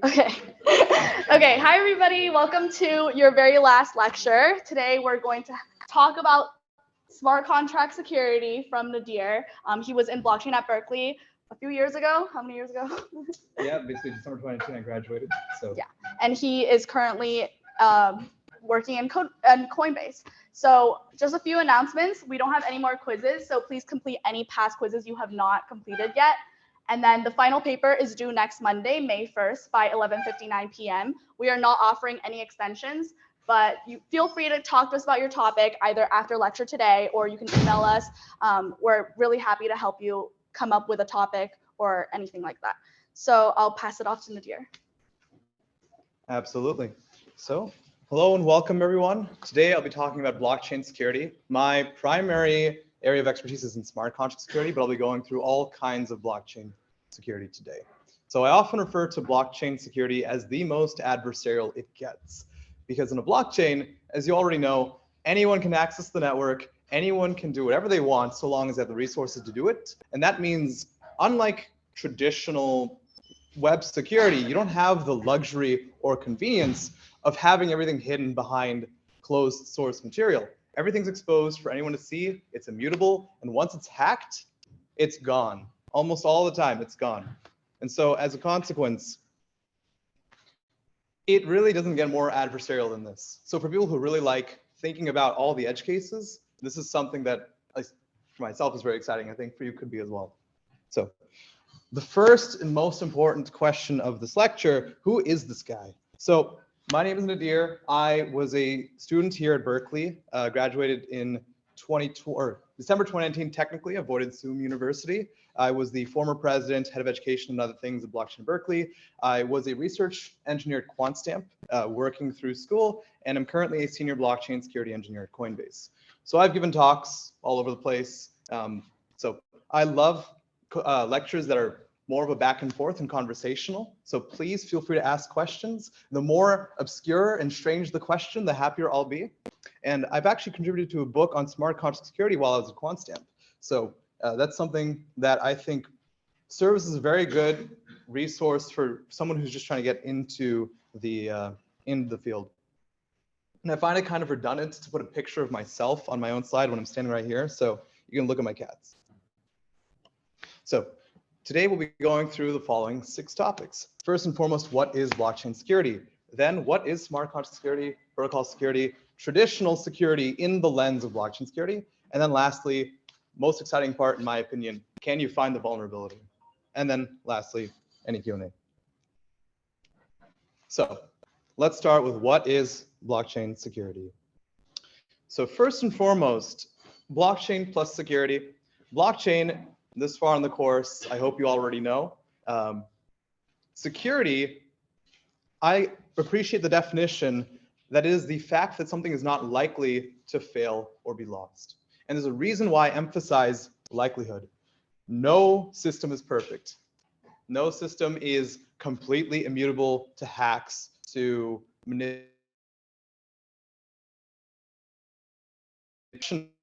Okay. Okay. Hi, everybody. Welcome to your very last lecture. Today, we're going to talk about smart contract security from Nadir. He was in blockchain at Berkeley a few years ago. How many years ago? Yeah, basically December 2019, I graduated. So yeah, and he is currently working in Coinbase. So just a few announcements. We don't have any more quizzes, so please complete any past quizzes you have not completed yet. And then the final paper is due next Monday, May 1st by 11:59 p.m. We are not offering any extensions, but you feel free to talk to us about your topic either after lecture today, or you can email us. We're really happy to help you come up with a topic or anything like that. So I'll pass it off to Nadir. absolutely. So hello and welcome everyone. Today I'll be talking about blockchain security. My primary area of expertise is in smart contract security, but I'll be going through all kinds of blockchain security today. So I often refer to blockchain security as the most adversarial it gets, because in a blockchain, as you already know, anyone can access the network, anyone can do whatever they want so long as they have the resources to do it. And that means, unlike traditional web security, you don't have the luxury or convenience of having everything hidden behind closed source material. Everything's exposed for anyone to see, it's immutable, and once it's hacked, it's gone. Almost all the time, it's gone. And so as a consequence, it really doesn't get more adversarial than this. So for people who really like thinking about all the edge cases, this is something that, at least for myself, is very exciting. I think for you could be as well. So the first and most important question of this lecture, who is this guy? So my name is Nadir. I was a student here at Berkeley, graduated in December 2019, technically, avoided SUM University. I was the former president, head of education and other things at Blockchain Berkeley. I was a research engineer at QuantStamp, working through school, and I'm currently a senior blockchain security engineer at Coinbase. So I've given talks all over the place. So I love lectures that are more of a back and forth and conversational. So please feel free to ask questions. The more obscure and strange the question, the happier I'll be. And I've actually contributed to a book on smart contract security while I was at QuantStamp. So that's something that I think serves as a very good resource for someone who's just trying to get into the field. And I find it kind of redundant to put a picture of myself on my own slide when I'm standing right here. So you can look at my cats. So today we'll be going through the following 6 topics. First and foremost, what is blockchain security? Then what is smart contract security, protocol security, traditional security in the lens of blockchain security? And then lastly, most exciting part in my opinion, can you find the vulnerability? And then lastly, any Q&A. So let's start with what is blockchain security. So first and foremost, blockchain plus security. Blockchain, this far in the course, I hope you already know. Security, I appreciate the definition that is the fact that something is not likely to fail or be lost. And there's a reason why I emphasize likelihood. No system is perfect. No system is completely immutable to hacks, to manipulation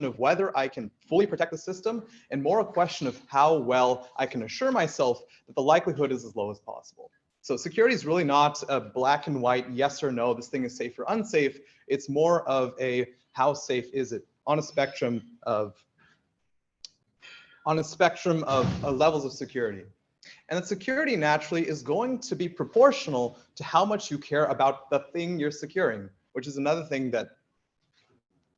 of whether I can fully protect the system, and more a question of how well I can assure myself that the likelihood is as low as possible. So security is really not a black and white, yes or no, this thing is safe or unsafe. It's more of a how safe is it on a spectrum of levels of security. And that security naturally is going to be proportional to how much you care about the thing you're securing, which is another thing that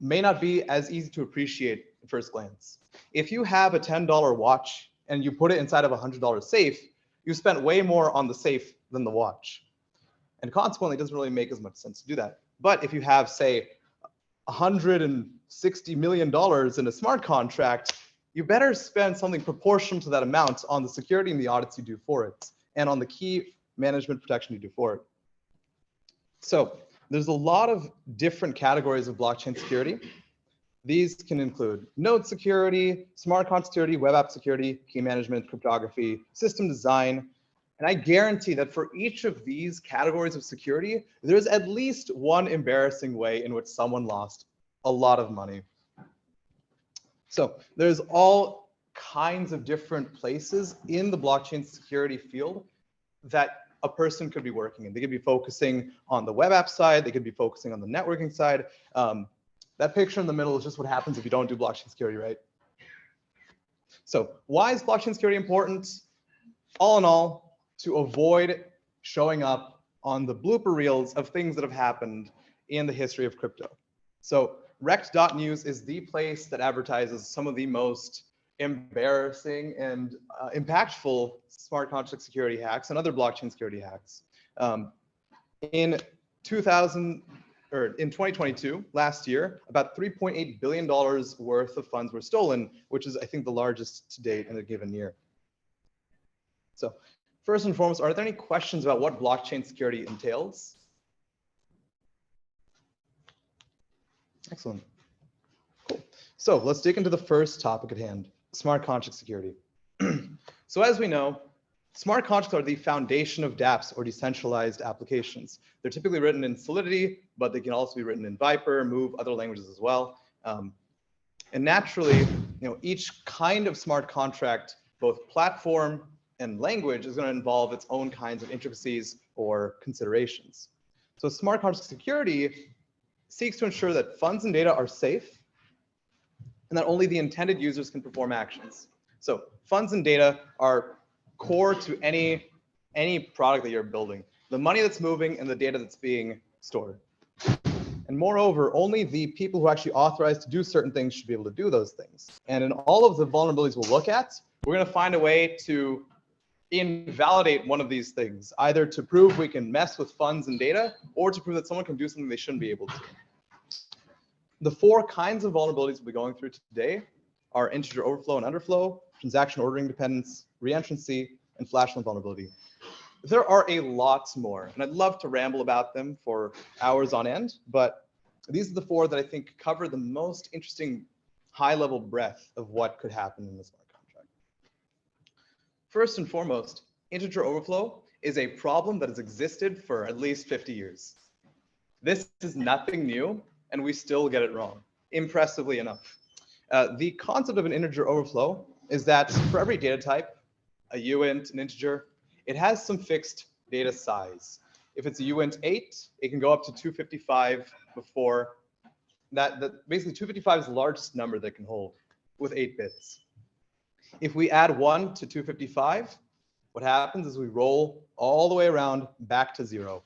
may not be as easy to appreciate at first glance. If you have a $10 watch and you put it inside of a $100 safe, you spent way more on the safe than the watch. And consequently, it doesn't really make as much sense to do that. But if you have, say, $160 million in a smart contract, you better spend something proportional to that amount on the security and the audits you do for it, and on the key management protection you do for it. So there's a lot of different categories of blockchain security. These can include node security, smart contract security, web app security, key management, cryptography, system design. And I guarantee that for each of these categories of security, there's at least one embarrassing way in which someone lost a lot of money. So there's all kinds of different places in the blockchain security field that a person could be working in. They could be focusing on the web app side. They could be focusing on the networking side. That picture in the middle is just what happens if you don't do blockchain security, right? So why is blockchain security important? All in all, to avoid showing up on the blooper reels of things that have happened in the history of crypto. So rect.news is the place that advertises some of the most embarrassing and impactful smart contract security hacks and other blockchain security hacks. In 2022, last year, about $3.8 billion worth of funds were stolen, which is, I think, the largest to date in a given year. So first and foremost, are there any questions about what blockchain security entails? Excellent. Cool. So let's dig into the first topic at hand, smart contract security. So as we know, smart contracts are the foundation of dApps or decentralized applications. They're typically written in Solidity, but they can also be written in Viper, Move, other languages as well. And naturally, each kind of smart contract, both platform and language, is going to involve its own kinds of intricacies or considerations. So smart contract security seeks to ensure that funds and data are safe and that only the intended users can perform actions. So funds and data are core to any product that you're building. The money that's moving and the data that's being stored. And moreover, only the people who are actually authorized to do certain things should be able to do those things. And in all of the vulnerabilities we'll look at, we're going to find a way to invalidate one of these things, either to prove we can mess with funds and data, or to prove that someone can do something they shouldn't be able to. The four kinds of vulnerabilities we'll be going through today are integer overflow and underflow, transaction ordering dependence, re-entrancy, and flash loan vulnerability. There are a lot more, and I'd love to ramble about them for hours on end, but these are the four that I think cover the most interesting high-level breadth of what could happen in the smart contract. First and foremost, integer overflow is a problem that has existed for at least 50 years. This is nothing new, and we still get it wrong, impressively enough. The concept of an integer overflow is that for every data type, a uint, an integer, it has some fixed data size. If it's a uint 8, it can go up to 255 before that. Basically, 255 is the largest number that can hold with 8 bits. If we add 1 to 255, what happens is we roll all the way around back to 0.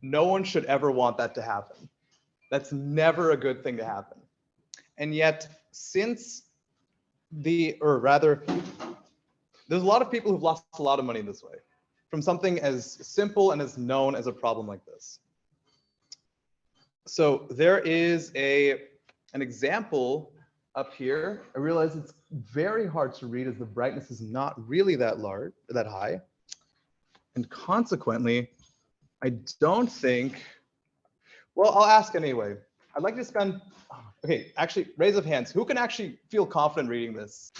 No one should ever want that to happen. That's never a good thing to happen. And yet, there's a lot of people who've lost a lot of money this way from something as simple and as known as a problem like this. So there is an example up here. I realize it's very hard to read as the brightness is not really that high. And consequently, I don't think, well, I'll ask anyway. I'd like to spend, okay, actually, raise of hands. Who can actually feel confident reading this?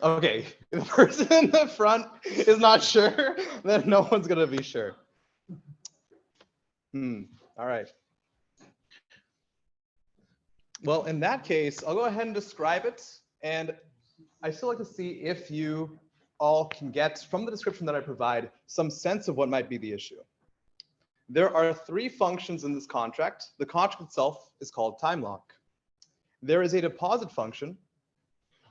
Okay, if the person in the front is not sure, then no one's gonna be sure. All right. Well, in that case, I'll go ahead and describe it. And I still like to see if you all can get, from the description that I provide, some sense of what might be the issue. There are 3 functions in this contract. The contract itself is called time lock. There is a deposit function.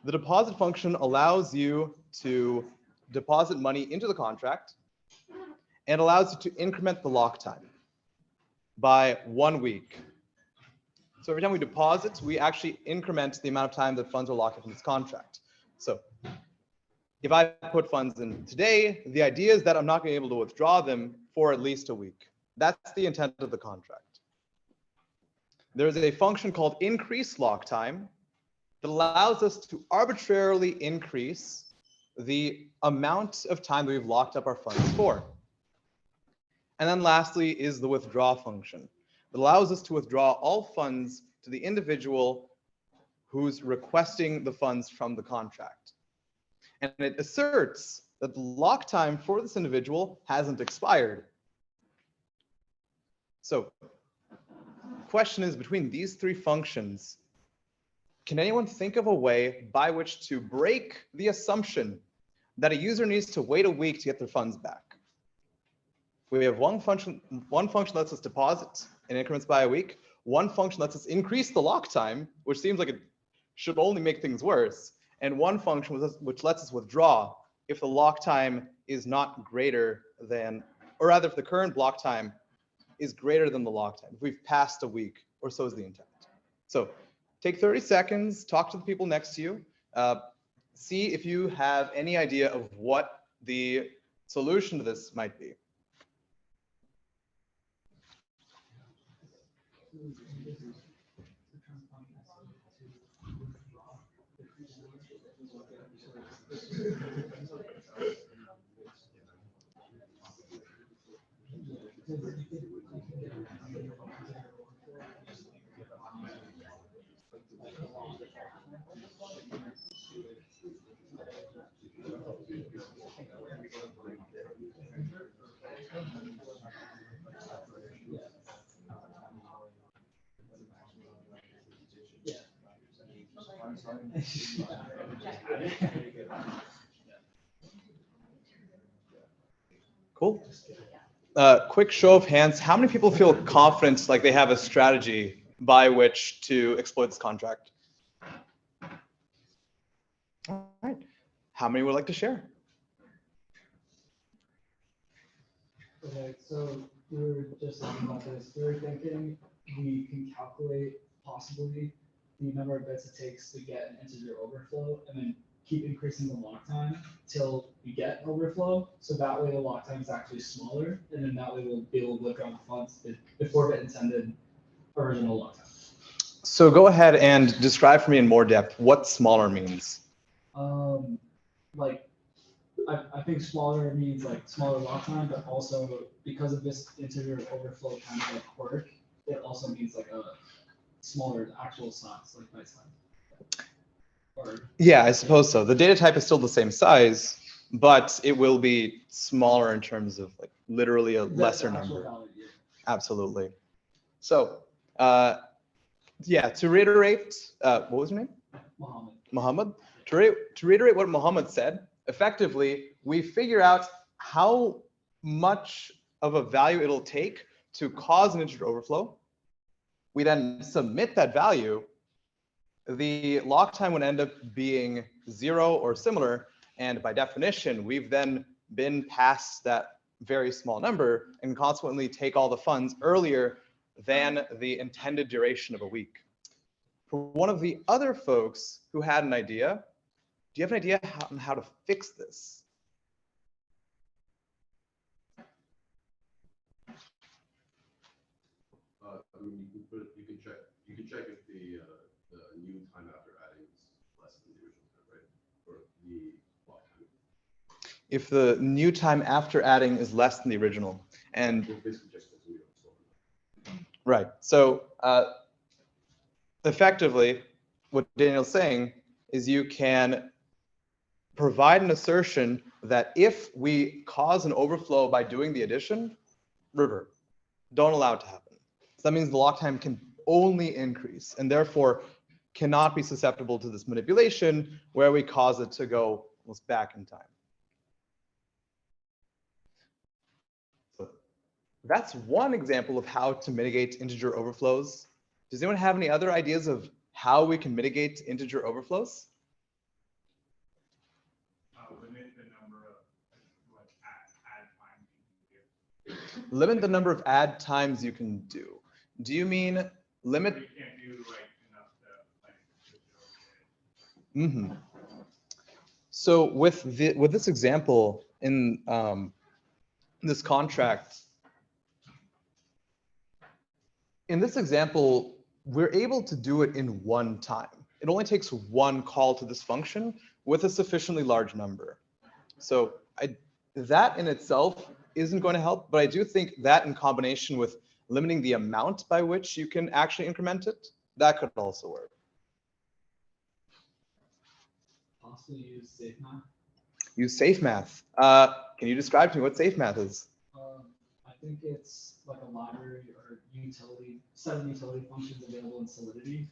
The deposit function allows you to deposit money into the contract and allows you to increment the lock time by 1 week. So every time we deposit, we actually increment the amount of time that funds are locked up in this contract. So if I put funds in today, the idea is that I'm not going to be able to withdraw them for at least a week. That's the intent of the contract. There's a function called increase lock time that allows us to arbitrarily increase the amount of time that we've locked up our funds for. And then lastly is the withdraw function that allows us to withdraw all funds to the individual who's requesting the funds from the contract. And it asserts that the lock time for this individual hasn't expired. So the question is, between these 3 functions, can anyone think of a way by which to break the assumption that a user needs to wait a week to get their funds back? We have one function lets us deposit in increments by a week. One function lets us increase the lock time, which seems like it should only make things worse. And one function which lets us withdraw if the lock time is not greater than, or rather if the current block time is greater than the lock time. If we've passed a week, or so is the intent. So take 30 seconds, talk to the people next to you, see if you have any idea of what the solution to this might be. Cool. Quick show of hands. How many people feel confident, like they have a strategy by which to exploit this contract? All right. How many would like to share? Okay, so we were just talking about this. We were thinking we can calculate possibly the number of bits it takes to get an integer overflow and then keep increasing the lock time till we get overflow. So that way the lock time is actually smaller, and then that way we'll be able to withdraw the funds before the intended original lock time. So go ahead and describe for me in more depth what smaller means. Like I think smaller means like smaller lock time, but also because of this integer overflow kind of like quirk, it also means like a smaller actual size, like byte size. Or yeah, I suppose so. The data type is still the same size, but it will be smaller in terms of like literally a lesser number. Value, yeah. Absolutely. So yeah, to reiterate, what was your name? Muhammad. To reiterate what Muhammad said, effectively, we figure out how much of a value it'll take to cause an integer overflow. We then submit that value. The lock time would end up being 0 or similar. And by definition, we've then been past that very small number and consequently take all the funds earlier than the intended duration of a week. For one of the other folks who had an idea, do you have an idea on how to fix this? I mean, you can check if the new time after adding is less than the original time, right? Or the block time. If the new time after adding is less than the original, and right. So effectively, what Daniel's saying is you can provide an assertion that if we cause an overflow by doing the addition, revert. Don't allow it to happen. So that means the lock time can only increase and therefore cannot be susceptible to this manipulation where we cause it to go almost back in time. So that's one example of how to mitigate integer overflows. Does anyone have any other ideas of how we can mitigate integer overflows? Limit the number of add times you can do. Limit the number of add times you can do. Do you mean limit? You can't do like enough to like. So with this example in this contract, in this example, we're able to do it in one time. It only takes one call to this function with a sufficiently large number. So that in itself isn't going to help, but I do think that in combination with limiting the amount by which you can actually increment it, that could also work. Possibly use safe math. Use safe math. Can you describe to me what safe math is? I think it's like a library or utility, set of utility functions available in Solidity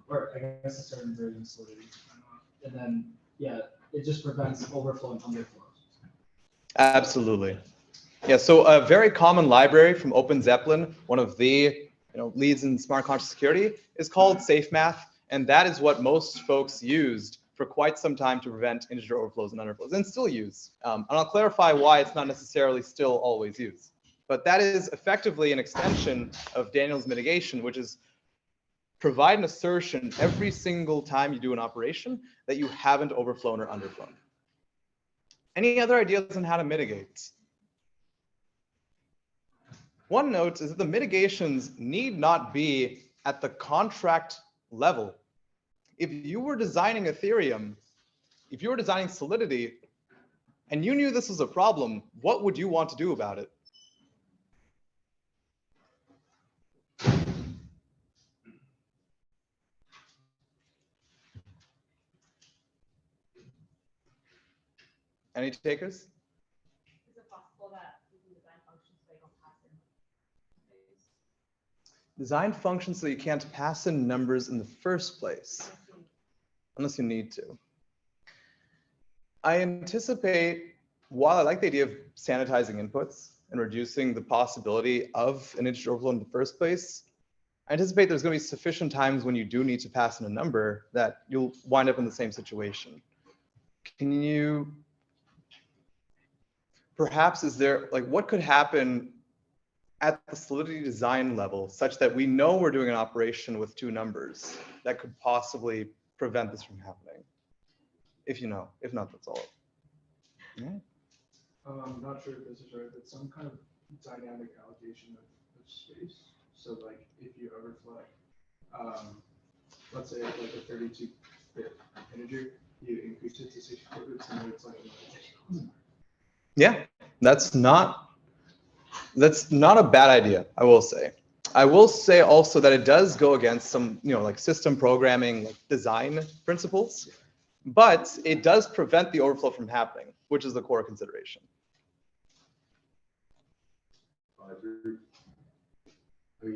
or I guess a certain version of Solidity. And then, yeah, it just prevents overflow and underflow. Absolutely. Yeah, so a very common library from Open Zeppelin, one of the leads in smart contract security, is called SafeMath, and that is what most folks used for quite some time to prevent integer overflows and underflows, and still use. And I'll clarify why it's not necessarily still always used. But that is effectively an extension of Daniel's mitigation, which is provide an assertion every single time you do an operation that you haven't overflown or underflown. Any other ideas on how to mitigate? One note is that the mitigations need not be at the contract level. If you were designing Ethereum, if you were designing Solidity, and you knew this was a problem, what would you want to do about it? Any takers? Is it possible that we can design functions so they don't pass in values? Design functions so you can't pass in numbers in the first place, unless you need to. I anticipate, while I like the idea of sanitizing inputs and reducing the possibility of an integer overflow in the first place, I anticipate there's going to be sufficient times when you do need to pass in a number that you'll wind up in the same situation. Can you, perhaps, is there, like, what could happen at the Solidity design level such that we know we're doing an operation with two numbers that could possibly prevent this from happening? If you know, if not, that's all. Yeah. I'm not sure if this is right, but some kind of dynamic allocation of space. So like if you overflow, let's say like a 32-bit integer, you increase it to 64 bits and then it's like Yeah, that's not a bad idea, I will say. I will say also that it does go against some, like system programming, like design principles, but it does prevent the overflow from happening, which is the core consideration. I mean,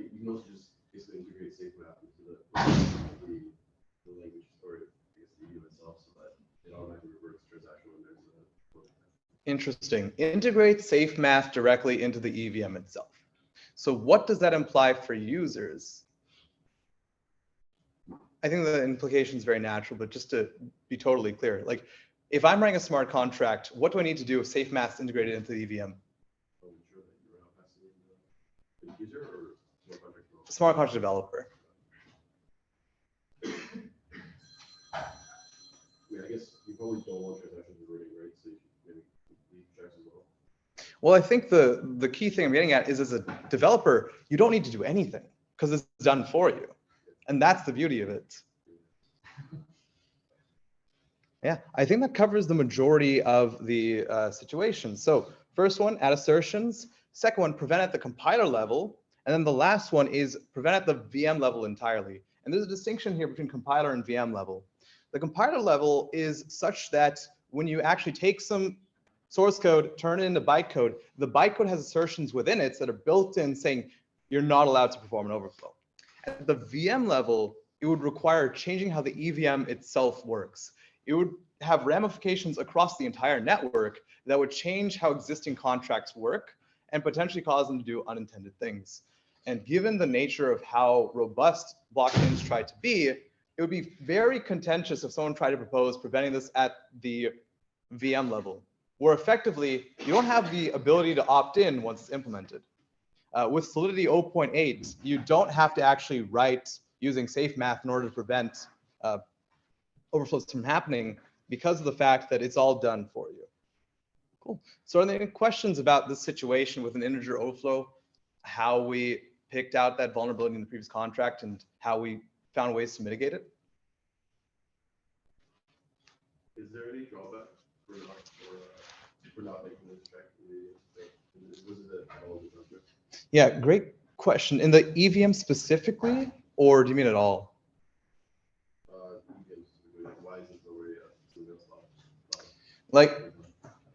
you can also just basically integrate SafeMath into the language or I guess the EVM itself so that it automatically reverts transaction when there's a. Interesting. Integrate SafeMath directly into the EVM itself. So what does that imply for users? I think the implication is very natural, but just to be totally clear, like if I'm writing a smart contract, what do I need to do if SafeMath is integrated into the EVM? User or smart contract developer. I mean, I guess you probably don't want transactions reverting, right? So you maybe leave checks as well. Well, I think the key thing I'm getting at is as a developer, you don't need to do anything because it's done for you. And that's the beauty of it. Yeah, I think that covers the majority of the situations. So first one, add assertions. Second one, prevent at the compiler level. And then the last one is prevent at the VM level entirely. And there's a distinction here between compiler and VM level. The compiler level is such that when you actually take some source code, turn it into bytecode, the bytecode has assertions within it that are built in saying you're not allowed to perform an overflow. At the VM level, it would require changing how the EVM itself works. It would have ramifications across the entire network that would change how existing contracts work and potentially cause them to do unintended things. And given the nature of how robust blockchains try to be, it would be very contentious if someone tried to propose preventing this at the VM level, where effectively you don't have the ability to opt in once it's implemented. With Solidity 0.8, you don't have to actually write using SafeMath in order to prevent overflows from happening because of the fact that it's all done for you. Cool. So are there any questions about this situation with an integer overflow, how we picked out that vulnerability in the previous contract and how we found ways to mitigate it? Is there any drawback for not making this check? Was it at all the contract? Yeah, great question. In the EVM specifically, or do you mean at all? Why is it the way to Like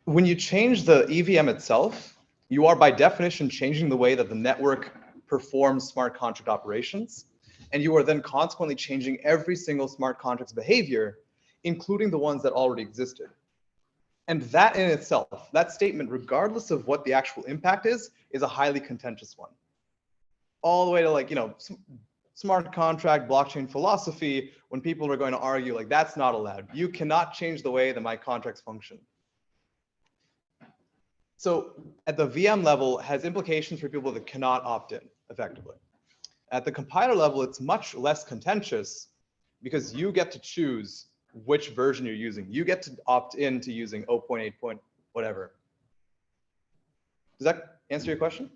when you change the EVM itself, you are by definition changing the way that the network performs smart contract operations. And you are then consequently changing every single smart contract's behavior, including the ones that already existed. And that in itself, that statement, regardless of what the actual impact is a highly contentious one. All the way to, like, you know, smart contract, blockchain philosophy, when people are going to argue, like, that's not allowed. You cannot change the way that my contracts function. So at the VM level, it has implications for people that cannot opt in effectively. At the compiler level, it's much less contentious because you get to choose which version you're using. You get to opt in to using 0.8 point whatever. Does that answer your question?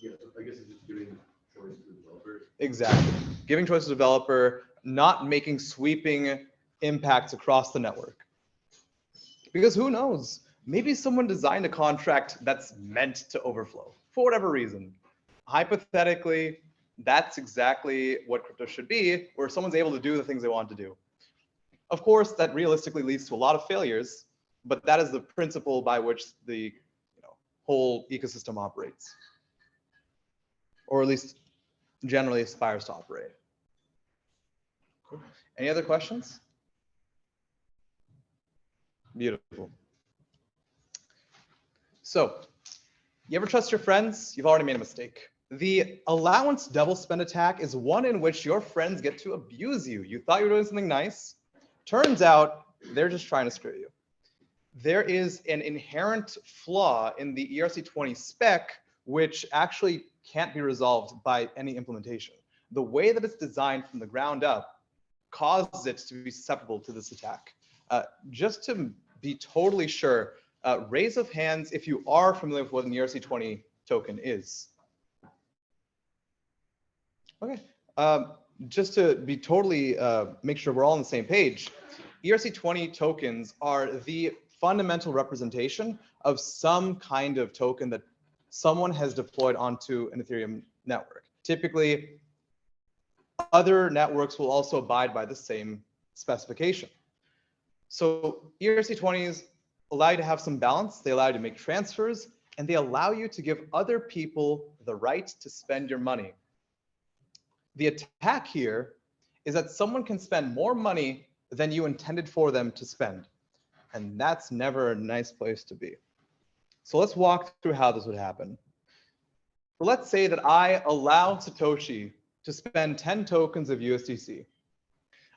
Yeah, I guess it's just giving choice to the developer. Exactly. Giving choice to the developer, not making sweeping impacts across the network. Because who knows? Maybe someone designed a contract that's meant to overflow for whatever reason. Hypothetically, that's exactly what crypto should be, where someone's able to do the things they want to do. Of course, that realistically leads to a lot of failures, but that is the principle by which the whole ecosystem operates, or at least generally aspires to operate. Cool. Any other questions? Beautiful. So, you ever trust your friends? You've already made a mistake. The allowance double spend attack is one in which your friends get to abuse you. You thought you were doing something nice. Turns out they're just trying to screw you. There is an inherent flaw in the ERC20 spec, which actually can't be resolved by any implementation. The way that it's designed from the ground up causes it to be susceptible to this attack. Just to be totally sure, raise of hands if you are familiar with what an ERC20 token is. Okay, just to be totally, make sure we're all on the same page, ERC20 tokens are the fundamental representation of some kind of token that someone has deployed onto an Ethereum network. Typically, other networks will also abide by the same specification. So ERC20s allow you to have some balance, they allow you to make transfers, and they allow you to give other people the right to spend your money. The attack here is that someone can spend more money than you intended for them to spend. And that's never a nice place to be. So let's walk through how this would happen. So let's say that I allow Satoshi to spend 10 tokens of USDC.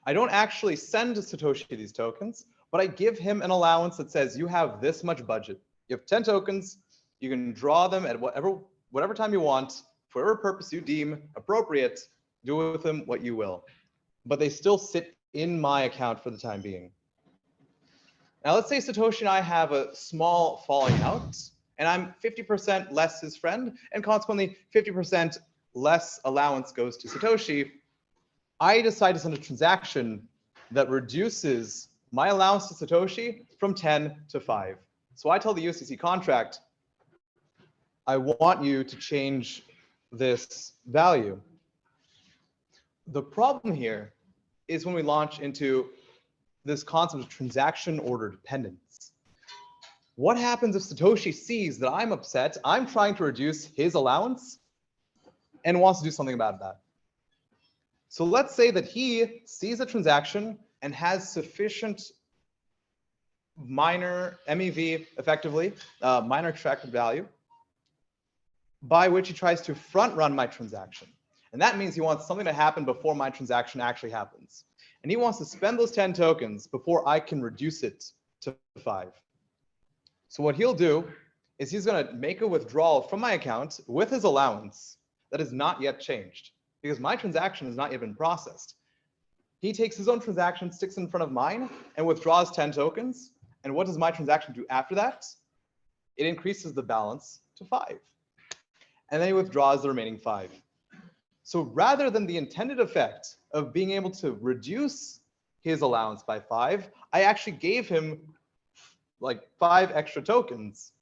I don't actually send Satoshi these tokens, but I give him an allowance that says you have this much budget. You have 10 tokens, you can draw them at whatever time you want, for whatever purpose you deem appropriate, do with them what you will. But they still sit in my account for the time being. Now let's say Satoshi and I have a small falling out, and I'm 50% less his friend, and consequently 50% less allowance goes to Satoshi. I decide to send a transaction that reduces my allowance to Satoshi from 10 to 5. So I tell the USDC contract, I want you to change this value. The problem here is when we launch into this concept of transaction order dependence. What happens if Satoshi sees that I'm upset, I'm trying to reduce his allowance, and wants to do something about that? So let's say that he sees a transaction and has sufficient minor MEV, effectively, minor extracted value, by which he tries to front run my transaction. And that means he wants something to happen before my transaction actually happens. And he wants to spend those 10 tokens before I can reduce it to 5. So what he'll do is he's going to make a withdrawal from my account with his allowance that is not yet changed, because my transaction has not yet been processed. He takes his own transaction, sticks in front of mine, and withdraws 10 tokens. And what does my transaction do after that? It increases the balance to 5. And then he withdraws the remaining 5. So rather than the intended effect of being able to reduce his allowance by 5, I actually gave him like 5 extra tokens.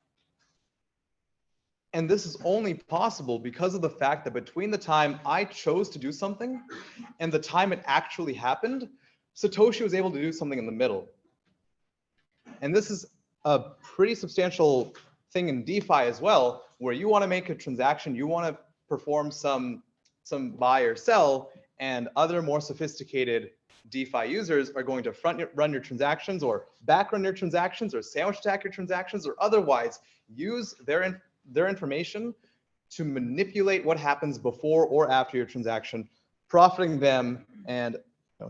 And this is only possible because of the fact that between the time I chose to do something and the time it actually happened, Satoshi was able to do something in the middle. And this is a pretty substantial thing in DeFi as well, where you want to make a transaction, you want to perform some some buy or sell, and other more sophisticated DeFi users are going to run your transactions or back run your transactions or sandwich attack your transactions or otherwise use their information to manipulate what happens before or after your transaction, profiting them and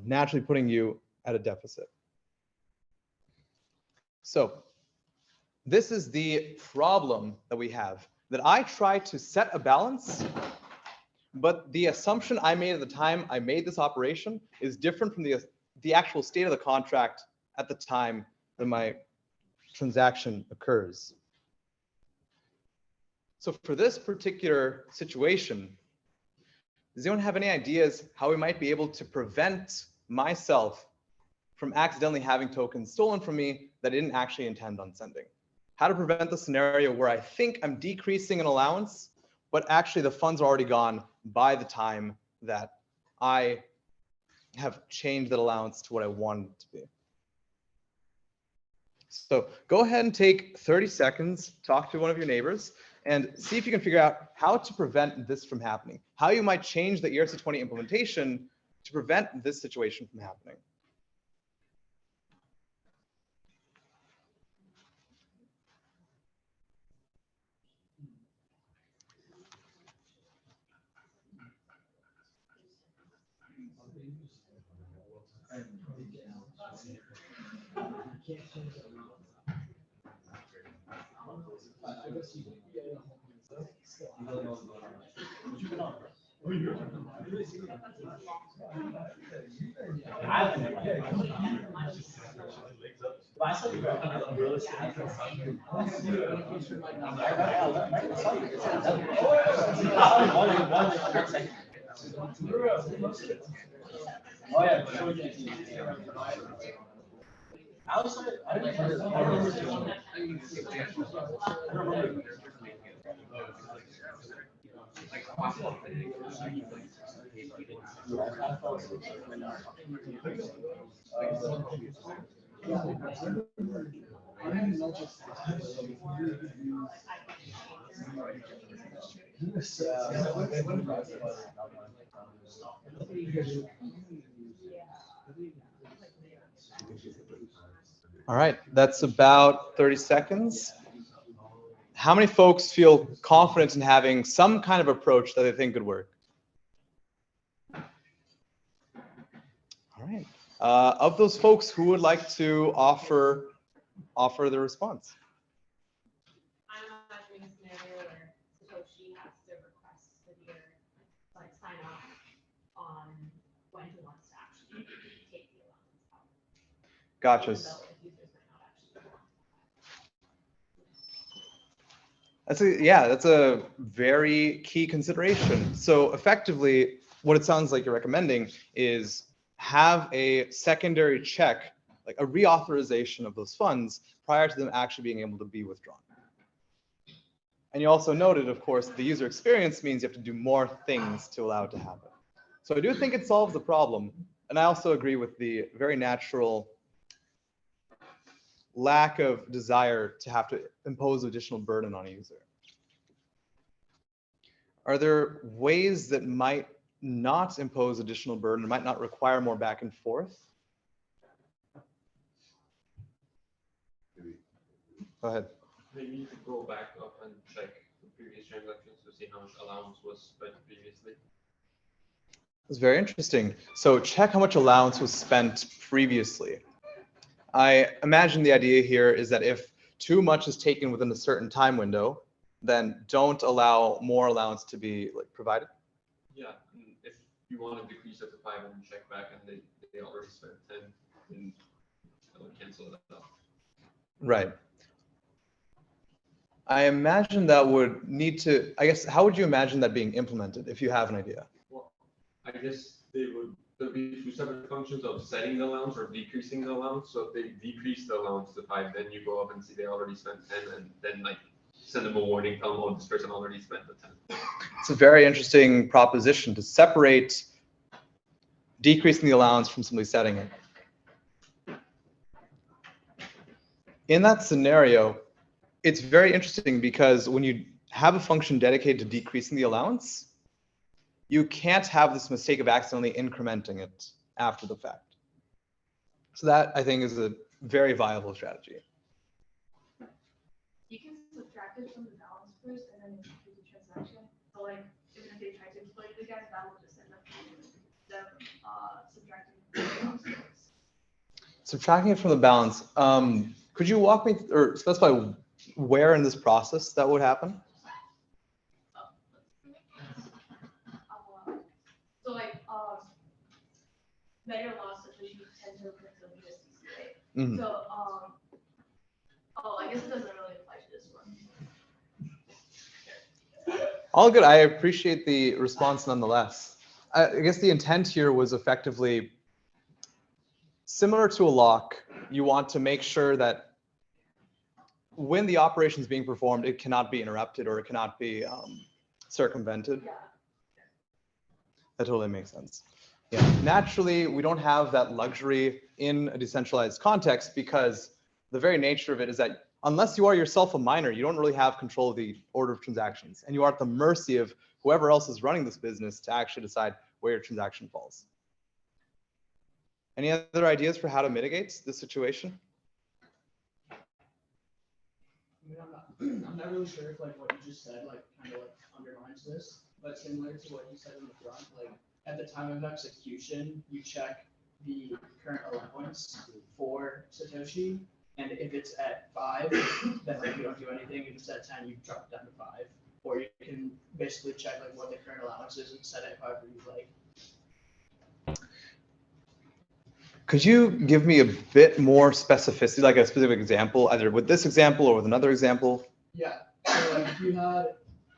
naturally putting you at a deficit. So this is the problem that we have, that I try to set a balance, but the assumption I made at the time I made this operation is different from the actual state of the contract at the time that my transaction occurs. So for this particular situation, does anyone have any ideas how we might be able to prevent myself from accidentally having tokens stolen from me that I didn't actually intend on sending? How to prevent the scenario where I think I'm decreasing an allowance, but actually the funds are already gone by the time that I have changed that allowance to what I want it to be. So go ahead and take 30 seconds, talk to one of your neighbors, and see if you can figure out how to prevent this from happening, how you might change the ERC20 implementation to prevent this situation from happening. All right, that's about 30 seconds. How many folks feel confident in having some kind of approach that they think could work? All right. Of those folks, who would like to offer the response? I'm imagining a scenario where Satoshi has to request the dealer like sign off on when he wants to actually take the allowance out. Gotcha. Even though the users might not actually want That's a very key consideration. So effectively, what it sounds like you're recommending is have a secondary check, like a reauthorization of those funds prior to them actually being able to be withdrawn. And you also noted, of course, the user experience means you have to do more things to allow it to happen. So I do think it solves the problem. And I also agree with the very natural lack of desire to have to impose additional burden on a user. Are there ways that might not impose additional burden, might not require more back and forth? Go ahead. Maybe you could go back up and check the previous transactions to see how much allowance was spent previously. It's very interesting. So check how much allowance was spent previously. I imagine the idea here is that if too much is taken within a certain time window, then don't allow more allowance to be provided. Yeah, and if you want to decrease it to 5 and check back and they already spent 10, then cancel it out. Right. I imagine that would need to, I guess, how would you imagine that being implemented if you have an idea? Well, I guess there'd be 2 separate functions of setting the allowance or decreasing the allowance. So if they decrease the allowance to 5, then you go up and see they already spent 10 and then send them a warning, tell them, oh, this person already spent the 10. It's a very interesting proposition to separate decreasing the allowance from simply setting it. In that scenario, it's very interesting because when you have a function dedicated to decreasing the allowance, you can't have this mistake of accidentally incrementing it after the fact. So that I think is a very viable strategy. You can subtract it from the balance first and then execute the transaction. So like, even if they try to exploit it again, that will just end up them subtracting from the balance first. Subtracting it from the balance. Could you walk me or specify where in this process that would happen? So like, negative loss such as you tend to predict the USDC, right? Mhm. So, oh, I guess it doesn't really apply to this one. All good. I appreciate the response nonetheless. I guess the intent here was effectively similar to a lock. You want to make sure that when the operation is being performed, it cannot be interrupted or it cannot be circumvented. Yeah. That totally makes sense. Yeah, naturally, we don't have that luxury in a decentralized context because the very nature of it is that unless you are yourself a miner, you don't really have control of the order of transactions, and you are at the mercy of whoever else is running this business to actually decide where your transaction falls. Any other ideas for how to mitigate this situation? I mean, I'm not really sure if like what you just said like kind of like underlines this, but similar to what you said in the front, like at the time of execution, you check the current allowance for Satoshi, and if it's at 5, then like you don't do anything. If it's at 10, you drop it down to 5, or you can basically check like what the current allowance is and set it however you like. Could you give me a bit more specificity, like a specific example, either with this example or with another example? Yeah. So like if you had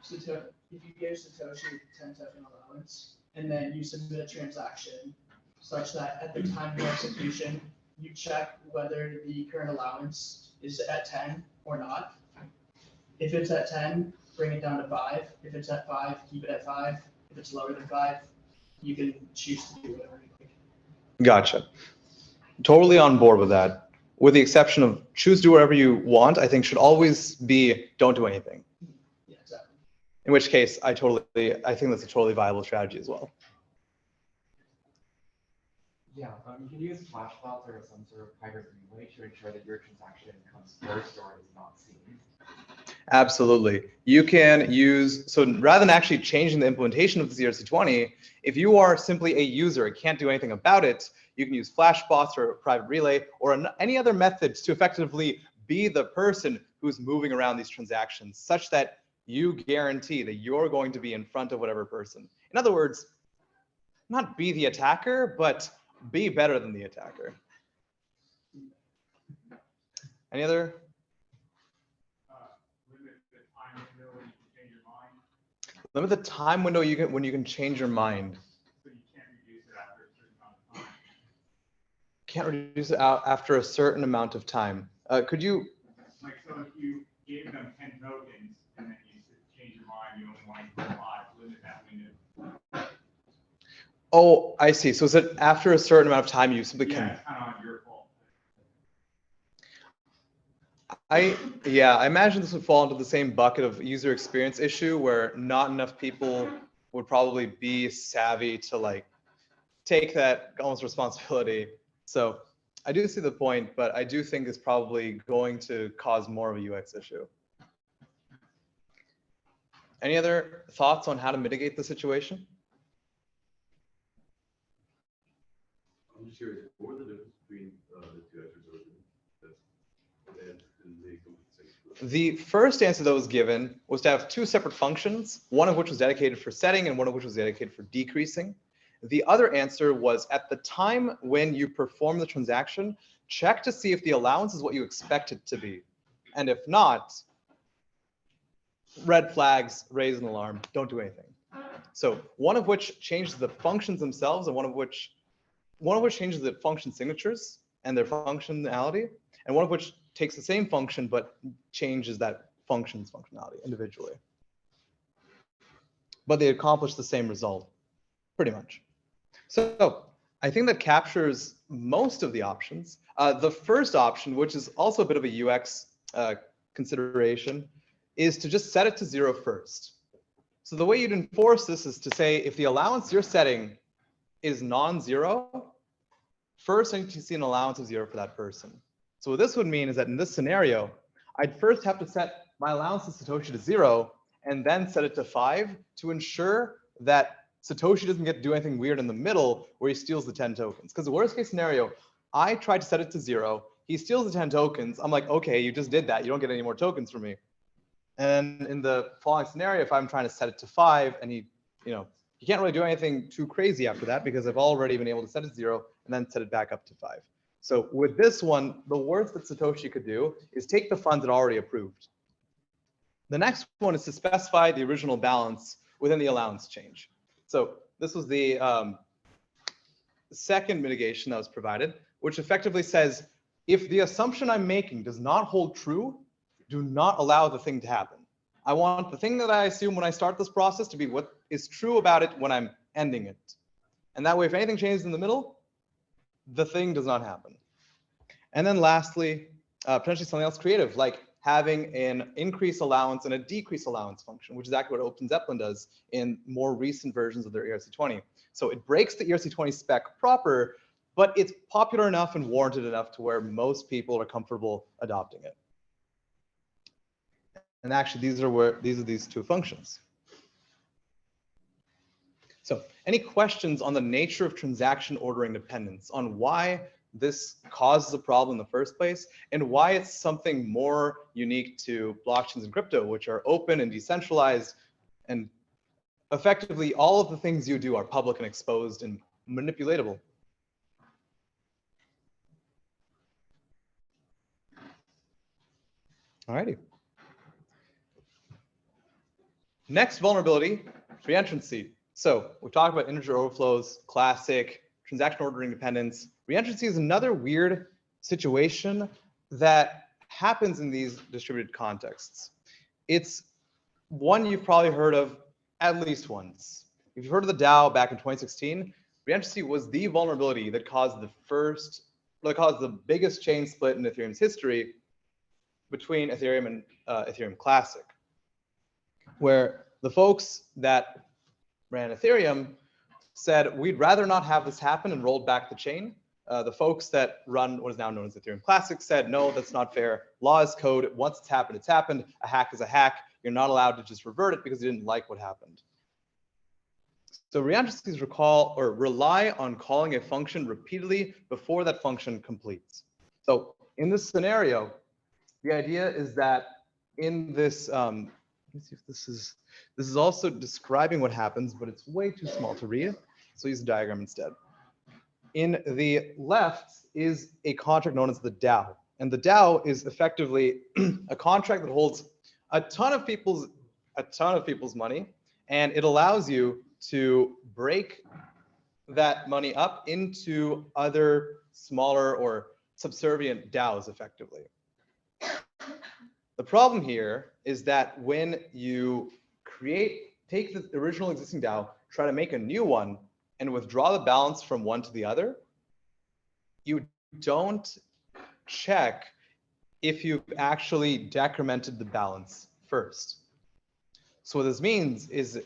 if you gave Satoshi 10-second allowance, and then you submit a transaction such that at the time of execution, you check whether the current allowance is at 10 or not. If it's at 10, bring it down to 5. If it's at 5, keep it at 5. If it's lower than 5, you can choose to do whatever you like. Gotcha. Totally on board with that. With the exception of choose do whatever you want, I think should always be don't do anything. Yeah, exactly. In which case, I think that's a totally viable strategy as well. Yeah, you can use flashbots or some sort of private relay to ensure that your transaction comes first or is not seen. Absolutely. You can use, so rather than actually changing the implementation of the ERC20, if you are simply a user and can't do anything about it, you can use flashbots or private relay or any other methods to effectively be the person who's moving around these transactions such that you guarantee that you're going to be in front of whatever person. In other words, not be the attacker, but be better than the attacker. Any other? Limit the time window when you can change your mind, Limit the time window when you can change your mind. so you can't reduce it after a certain amount of time. Can't reduce it out after a certain amount of time. Could you? Like, so if you gave them 10 tokens and then you change your mind, you only want to give 5, limit that window. Oh, I see. So is it after a certain amount of time you simply Yeah, can? it's kind of on your fault. I imagine this would fall into the same bucket of user experience issue where not enough people would probably be savvy to like take that almost responsibility. So I do see the point, but I do think it's probably going to cause more of a UX issue. Any other thoughts on how to mitigate the situation? I'm just curious, what were the difference between the two answers and they come to the same? The first answer that was given was to have two separate functions, one of which was dedicated for setting and one of which was dedicated for decreasing. The other answer was at the time when you perform the transaction, check to see if the allowance is what you expect it to be. And if not, red flags, raise an alarm, don't do anything. So one of which changes the functions themselves and one of which changes the function signatures and their functionality, and one of which takes the same function but changes that function's functionality individually. But they accomplish the same result, pretty much. So I think that captures most of the options. The first option, which is also a bit of a UX consideration, is to just set it to 0 first. So the way you'd enforce this is to say, if the allowance you're setting is non-zero, first I need to see an allowance of 0 for that person. So what this would mean is that in this scenario, I'd first have to set my allowance of Satoshi to 0 and then set it to 5 to ensure that Satoshi doesn't get to do anything weird in the middle where he steals the 10 tokens. Because the worst case scenario, I tried to set it to 0, he steals the 10 tokens. I'm like, okay, you just did that. You don't get any more tokens from me. And in the following scenario, if I'm trying to set it to 5 and he can't really do anything too crazy after that because I've already been able to set it to 0 and then set it back up to 5. So with this one, the worst that Satoshi could do is take the funds that are already approved. The next one is to specify the original balance within the allowance change. So this was the second mitigation that was provided, which effectively says, if the assumption I'm making does not hold true, do not allow the thing to happen. I want the thing that I assume when I start this process to be what is true about it when I'm ending it. And that way, if anything changes in the middle, the thing does not happen. And then lastly, potentially something else creative, like having an increase allowance and a decrease allowance function, which is actually what Open Zeppelin does in more recent versions of their ERC20. So it breaks the ERC20 spec proper, but it's popular enough and warranted enough to where most people are comfortable adopting it. And actually, these are these two functions. So any questions on the nature of transaction ordering dependence, on why this causes a problem in the first place, and why it's something more unique to blockchains and crypto, which are open and decentralized, and effectively all of the things you do are public and exposed and manipulatable. All righty. Next vulnerability, re-entrancy. So we've talked about integer overflows, classic, transaction ordering dependence. Re-entrancy is another weird situation that happens in these distributed contexts. It's one you've probably heard of at least once. If you've heard of the DAO back in 2016, re-entrancy was the vulnerability that caused the biggest chain split in Ethereum's history between Ethereum and Ethereum Classic, where the folks that ran Ethereum said, we'd rather not have this happen, and rolled back the chain. The folks that run what is now known as Ethereum Classic said, no, that's not fair. Law is code. Once it's happened, it's happened. A hack is a hack. You're not allowed to just revert it because you didn't like what happened. So re-entrancies rely on calling a function repeatedly before that function completes. So in this scenario, the idea is that in this, let me see if this is also describing what happens, but it's way too small to read. So use a diagram instead. In the left is a contract known as the DAO. And the DAO is effectively a contract that holds a ton of people's money, and it allows you to break that money up into other smaller or subservient DAOs effectively. The problem here is that when you take the original existing DAO, try to make a new one, and withdraw the balance from one to the other, you don't check if you've actually decremented the balance first. So what this means is,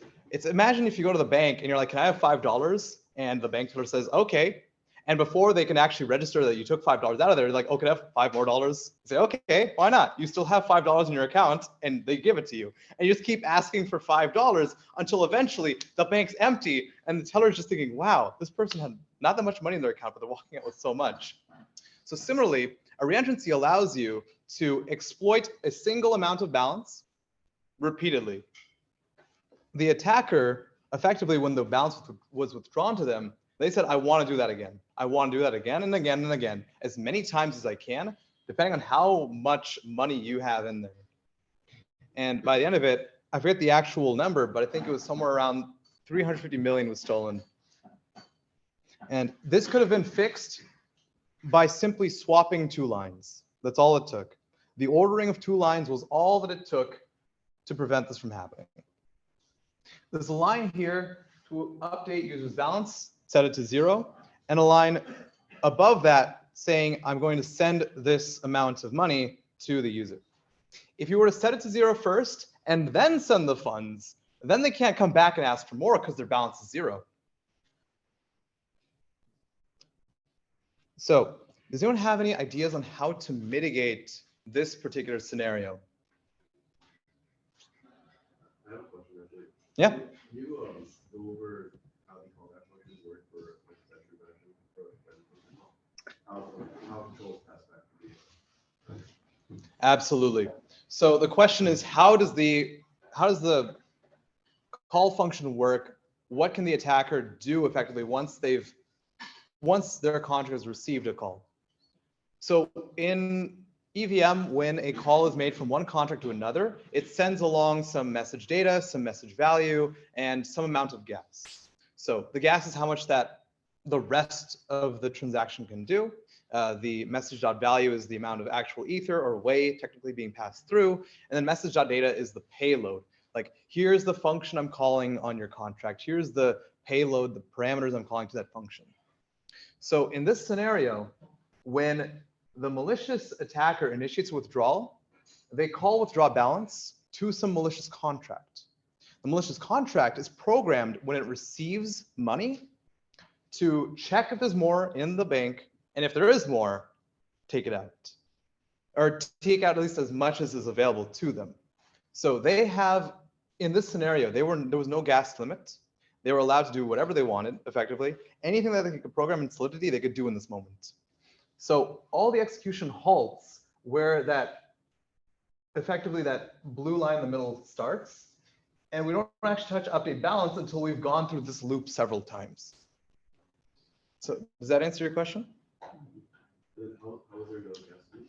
imagine if you go to the bank and you're like, can I have $5? And the bank teller says, okay. And before they can actually register that you took $5 out of there, they're like, oh, can I have $5 more? You say, okay, why not? You still have $5 in your account, and they give it to you. And you just keep asking for $5 until eventually the bank's empty, and the teller's just thinking, wow, this person had not that much money in their account, but they're walking out with so much. So similarly, a re-entrancy allows you to exploit a single amount of balance repeatedly. The attacker, effectively, when the balance was withdrawn to them, they said, I want to do that again. I want to do that again and again and again, as many times as I can, depending on how much money you have in there. And by the end of it, I forget the actual number, but I think it was somewhere around 350 million was stolen. And this could have been fixed by simply swapping 2 lines. That's all it took. The ordering of 2 lines was all that it took to prevent this from happening. There's a line here to update user's balance, set it to 0, and a line above that saying, I'm going to send this amount of money to the user. If you were to set it to 0 first and then send the funds, then they can't come back and ask for more because their balance is 0. So does anyone have any ideas on how to mitigate this particular scenario? I have a question actually. Yeah. Can you go over how the callback functions work for like that transaction or how controls pass back to the Absolutely. So the question is, how does the call function work? What can the attacker do effectively once their contract has received a call? So in EVM, when a call is made from one contract to another, it sends along some message data, some message value, and some amount of gas. So the gas is how much that the rest of the transaction can do. The message.value is the amount of actual ether or way technically being passed through. And then message.data is the payload. Like, here's the function I'm calling on your contract. Here's the payload, the parameters I'm calling to that function. So in this scenario, when the malicious attacker initiates withdrawal, they call withdraw balance to some malicious contract. The malicious contract is programmed when it receives money to check if there's more in the bank, and if there is more, take it out. Or take out at least as much as is available to them. So they have, in this scenario, there was no gas limit. They were allowed to do whatever they wanted, effectively. Anything that they could program in Solidity, they could do in this moment. So all the execution halts where effectively that blue line in the middle starts. And we don't actually touch update balance until we've gone through this loop several times. So does that answer your question? How is there no gas limit?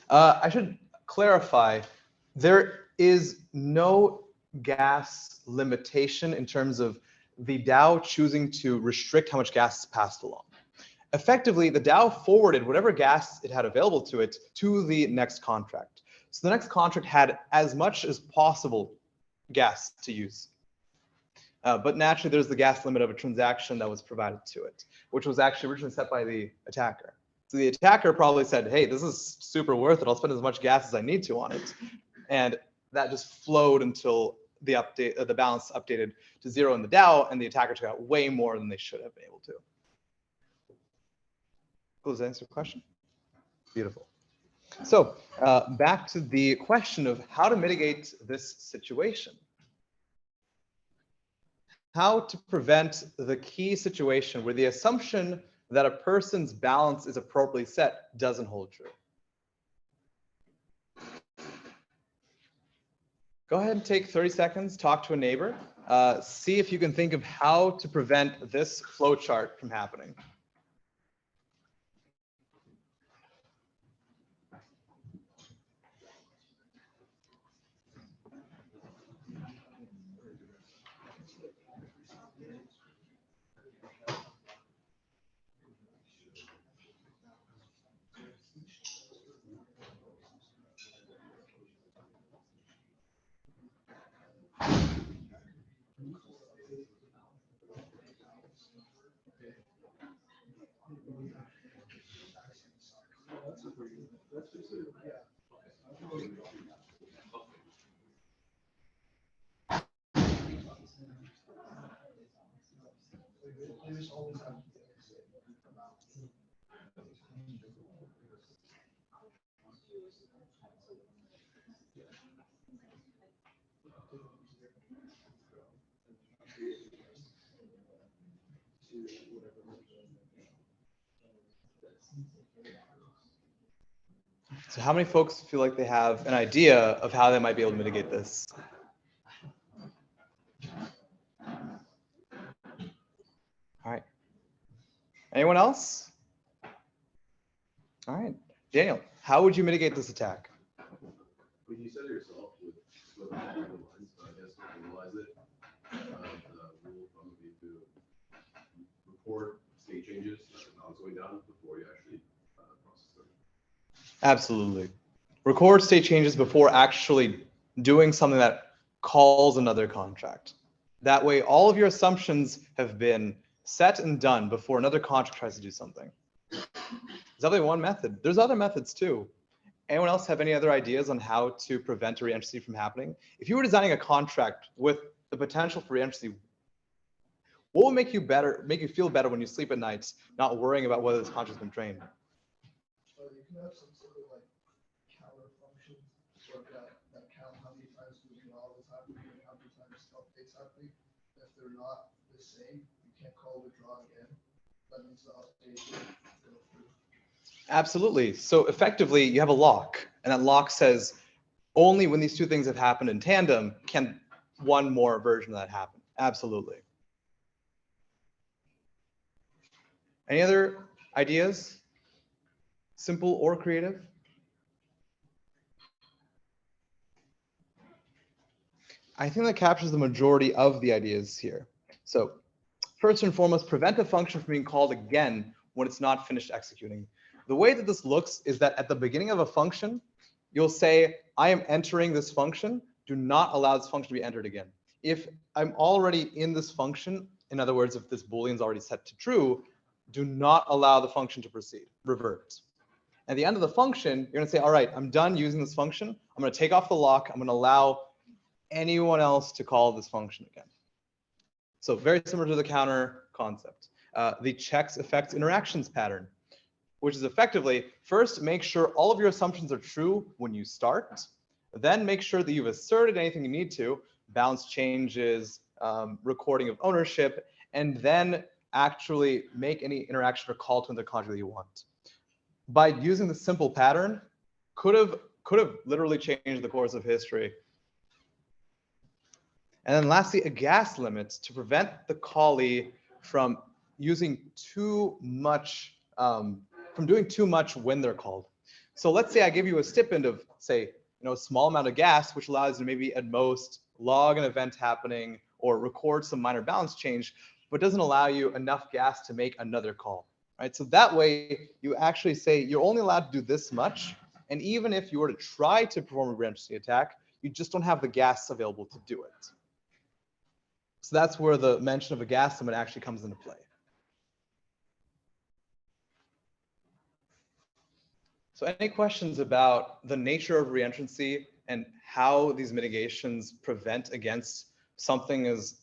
I should clarify, there is no gas limitation in terms of the DAO choosing to restrict how much gas is passed along. Effectively, the DAO forwarded whatever gas it had available to it to the next contract. So the next contract had as much as possible gas to use. But naturally, there's the gas limit of a transaction that was provided to it, which was actually originally set by the attacker. So the attacker probably said, hey, this is super worth it. I'll spend as much gas as I need to on it. And that just flowed until the balance updated to 0 in the DAO, and the attacker took out way more than they should have been able to. Does that answer the question? Beautiful. So back to the question of how to mitigate this situation. How to prevent the key situation where the assumption that a person's balance is appropriately set doesn't hold true. Go ahead and take 30 seconds, talk to a neighbor, see if you can think of how to prevent this flowchart from happening. So how many folks feel like they have an idea of how they might be able to mitigate this? All right. Anyone else? All right. Daniel, how would you mitigate this attack? Well, you said it yourself with the lines, but I guess to analyze it, the rule of thumb would be to report state changes, balance going down before you actually process them. Absolutely. Record state changes before actually doing something that calls another contract. That way, all of your assumptions have been set and done before another contract tries to do something. Is that one method? There's other methods too. Anyone else have any other ideas on how to prevent a re-entrancy from happening? If you were designing a contract with the potential for re-entrancy. What will make you feel better when you sleep at night, not worrying about whether this contract's been drained? So you can have some sort of like counter function that count how many times the withdrawal is happening and how many times updates happening. If they're not the same, you can't call withdraw again. That means the update will go through. Absolutely. So effectively, you have a lock, and that lock says only when these two things have happened in tandem can one more version of that happen. Absolutely. Any other ideas? Simple or creative? I think that captures the majority of the ideas here. So first and foremost, prevent a function from being called again when it's not finished executing. The way that this looks is that at the beginning of a function, you'll say, I am entering this function. Do not allow this function to be entered again. If I'm already in this function, in other words, if this Boolean is already set to true, do not allow the function to proceed, revert. At the end of the function, you're going to say, all right, I'm done using this function. I'm going to take off the lock. I'm going to allow anyone else to call this function again. So very similar to the counter concept. The checks effects interactions pattern, which is effectively first make sure all of your assumptions are true when you start, then make sure that you've asserted anything you need to, balance changes, recording of ownership, and then actually make any interaction or call to another contract that you want. By using the simple pattern, could have literally changed the course of history. And then lastly, a gas limit to prevent the callee from using too much, from doing too much when they're called. So let's say I give you a stipend of, say, a small amount of gas, which allows you to maybe at most log an event happening or record some minor balance change, but doesn't allow you enough gas to make another call, right? So that way you actually say you're only allowed to do this much. And even if you were to try to perform a re-entrancy attack, you just don't have the gas available to do it. So that's where the mention of a gas limit actually comes into play. So any questions about the nature of re-entrancy and how these mitigations prevent against something as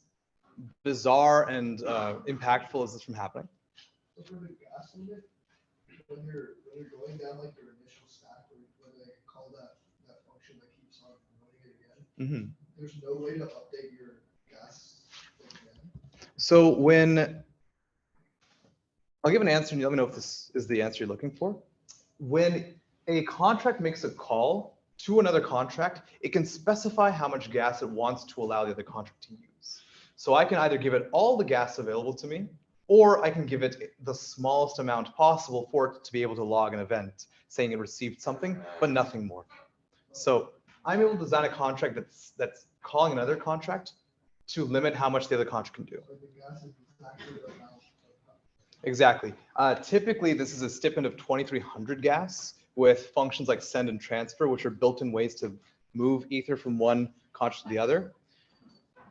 bizarre and impactful as this from happening? So for the gas limit, when you're going down like your initial stack, when they call that function that keeps on running it again, there's no way to update your gas again. So when I'll give an answer and you let me know if this is the answer you're looking for. When a contract makes a call to another contract, it can specify how much gas it wants to allow the other contract to use. So I can either give it all the gas available to me, or I can give it the smallest amount possible for it to be able to log an event saying it received something, but nothing more. So I'm able to design a contract that's calling another contract to limit how much the other contract can do. So the gas is exactly the amount. Exactly. Typically, this is a stipend of 2300 gas with functions like send and transfer, which are built-in ways to move ether from one contract to the other.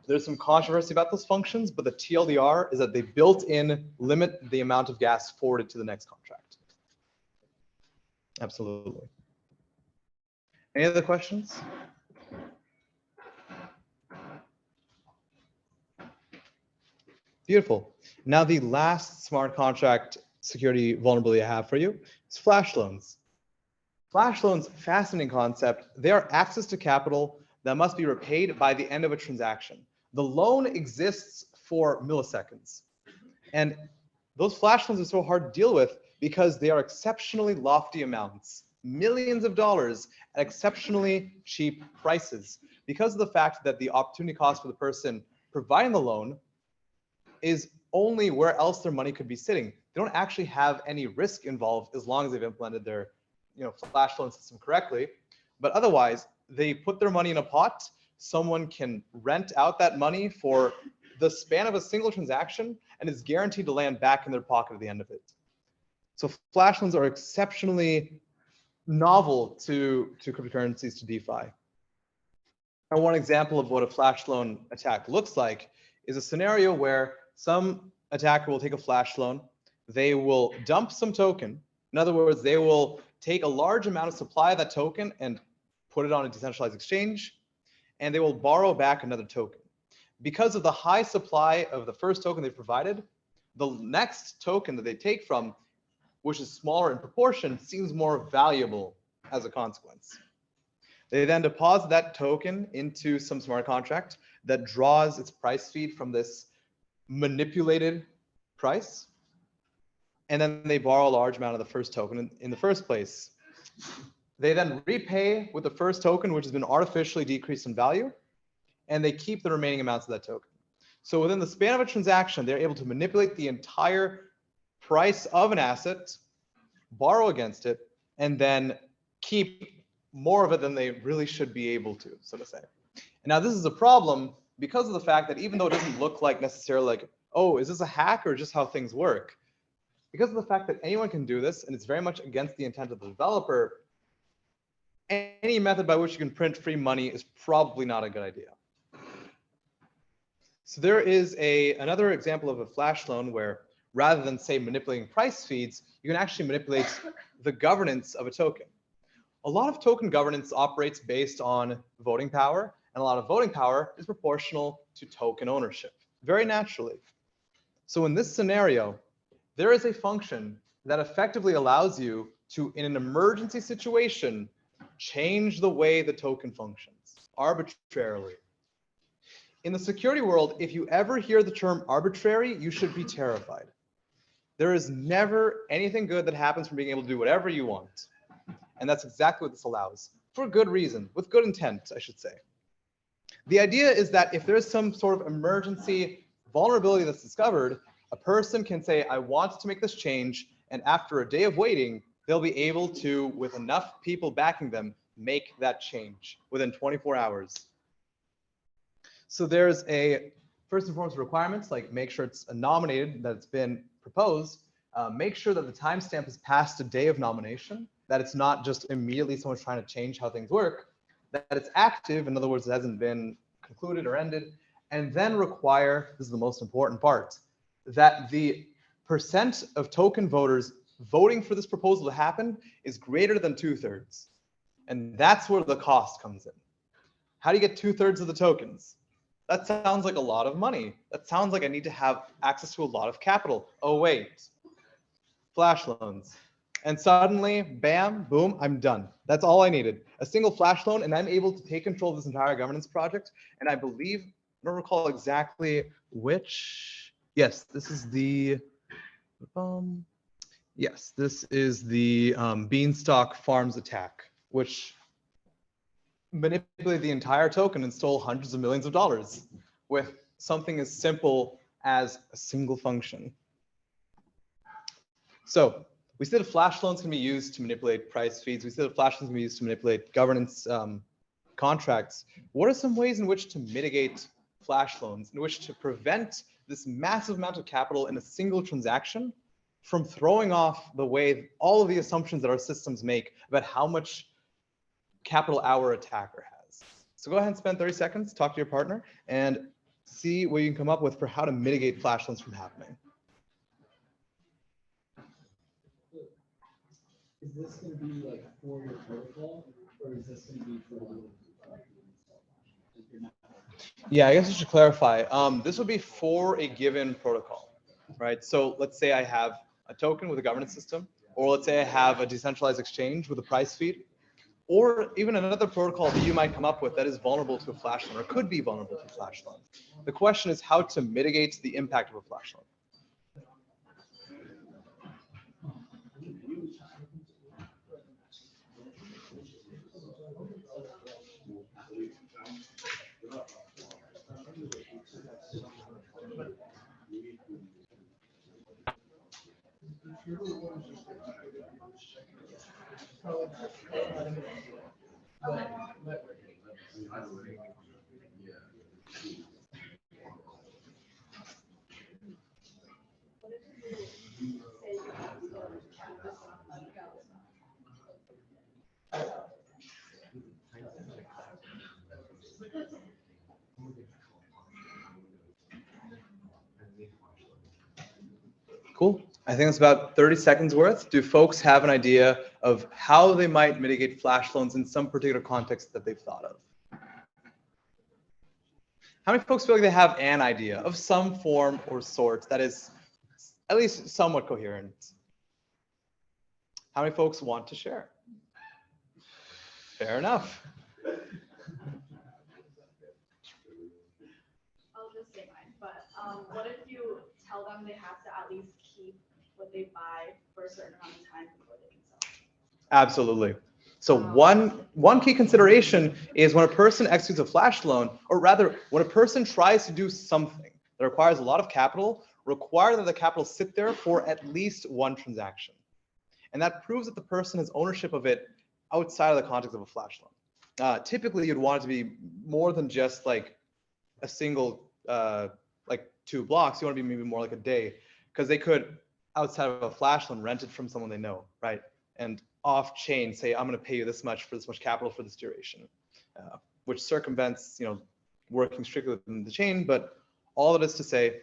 There's some controversy about those functions, but the TLDR is that they built-in limit the amount of gas forwarded to the next contract. Absolutely. Any other questions? Beautiful. Now the last smart contract security vulnerability I have for you is flash loans. Flash loans, fascinating concept. They are access to capital that must be repaid by the end of a transaction. The loan exists for milliseconds. And those flash loans are so hard to deal with because they are exceptionally lofty amounts, millions of dollars at exceptionally cheap prices, because of the fact that the opportunity cost for the person providing the loan is only where else their money could be sitting. They don't actually have any risk involved as long as they've implemented their flash loan system correctly. But otherwise, they put their money in a pot. Someone can rent out that money for the span of a single transaction and is guaranteed to land back in their pocket at the end of it. So flash loans are exceptionally novel to cryptocurrencies, to DeFi. And one example of what a flash loan attack looks like is a scenario where some attacker will take a flash loan, they will dump some token. In other words, they will take a large amount of supply of that token and put it on a decentralized exchange, and they will borrow back another token. because of the high supply of the first token they provided, the next token that they take from, which is smaller in proportion, seems more valuable as a consequence. They then deposit that token into some smart contract that draws its price feed from this manipulated price. And then they borrow a large amount of the first token in the first place. They then repay with the first token, which has been artificially decreased in value, and they keep the remaining amounts of that token. So within the span of a transaction, they're able to manipulate the entire price of an asset, borrow against it, and then keep more of it than they really should be able to, so to say. And now this is a problem because of the fact that even though it doesn't look like necessarily like, oh, is this a hack or just how things work? Because of the fact that anyone can do this, and it's very much against the intent of the developer, any method by which you can print free money is probably not a good idea. So there is another example of a flash loan where rather than say manipulating price feeds, you can actually manipulate the governance of a token. A lot of token governance operates based on voting power, and a lot of voting power is proportional to token ownership, very naturally. So in this scenario, there is a function that effectively allows you to, in an emergency situation, change the way the token functions arbitrarily. In the security world, if you ever hear the term arbitrary, you should be terrified. There is never anything good that happens from being able to do whatever you want. And that's exactly what this allows, for good reason, with good intent, I should say. The idea is that if there's some sort of emergency vulnerability that's discovered, a person can say, I want to make this change, and after a day of waiting, they'll be able to, with enough people backing them, make that change within 24 hours. So there's first and foremost requirements, like make sure it's nominated, that it's been proposed, make sure that the timestamp is past a day of nomination, that it's not just immediately someone trying to change how things work, that it's active, in other words, it hasn't been concluded or ended, and then require, this is the most important part, that the percent of token voters voting for this proposal to happen is greater than 2/3. And that's where the cost comes in. How do you get 2/3 of the tokens? That sounds like a lot of money. That sounds like I need to have access to a lot of capital. Oh, wait, flash loans. And suddenly, bam, boom, I'm done. That's all I needed. A single flash loan, and I'm able to take control of this entire governance project. And I believe, I don't recall exactly which, yes, this is the, Beanstalk Farms attack, which manipulated the entire token and stole hundreds of millions of dollars with something as simple as a single function. So we said flash loans can be used to manipulate price feeds. We said flash loans can be used to manipulate governance contracts. What are some ways in which to mitigate flash loans, in which to prevent this massive amount of capital in a single transaction from throwing off the way all of the assumptions that our systems make about how much capital our attacker has? So go ahead and spend 30 seconds, talk to your partner, and see what you can come up with for how to mitigate flash loans from happening. Is this going to be like for your protocol, or is this going to be for Yeah, I guess I should clarify. This would be for a given protocol, right? So let's say I have a token with a governance system, or let's say I have a decentralized exchange with a price feed, or even another protocol that you might come up with that is vulnerable to a flash loan or could be vulnerable to a flash loan. The question is how to mitigate the impact of a flash loan. Cool. I think it's about 30 seconds worth. Do folks have an idea of how they might mitigate flash loans in some particular context that they've thought of? How many folks feel like they have an idea of some form or sort that is at least somewhat coherent? How many folks want to share? Fair enough. I'll just say mine, but what if you tell them they have to at least keep what they buy for a certain amount of time before they can sell? Absolutely. So one key consideration is when a person executes a flash loan, or rather when a person tries to do something that requires a lot of capital, require that the capital sit there for at least one transaction. And that proves that the person has ownership of it outside of the context of a flash loan. Typically, you'd want it to be more than just like a single, like 2 blocks. You want to be maybe more like a day, because they could, outside of a flash loan, rent it from someone they know, right? And off chain say, I'm going to pay you this much for this much capital for this duration, which circumvents, working strictly within the chain. But all it is to say,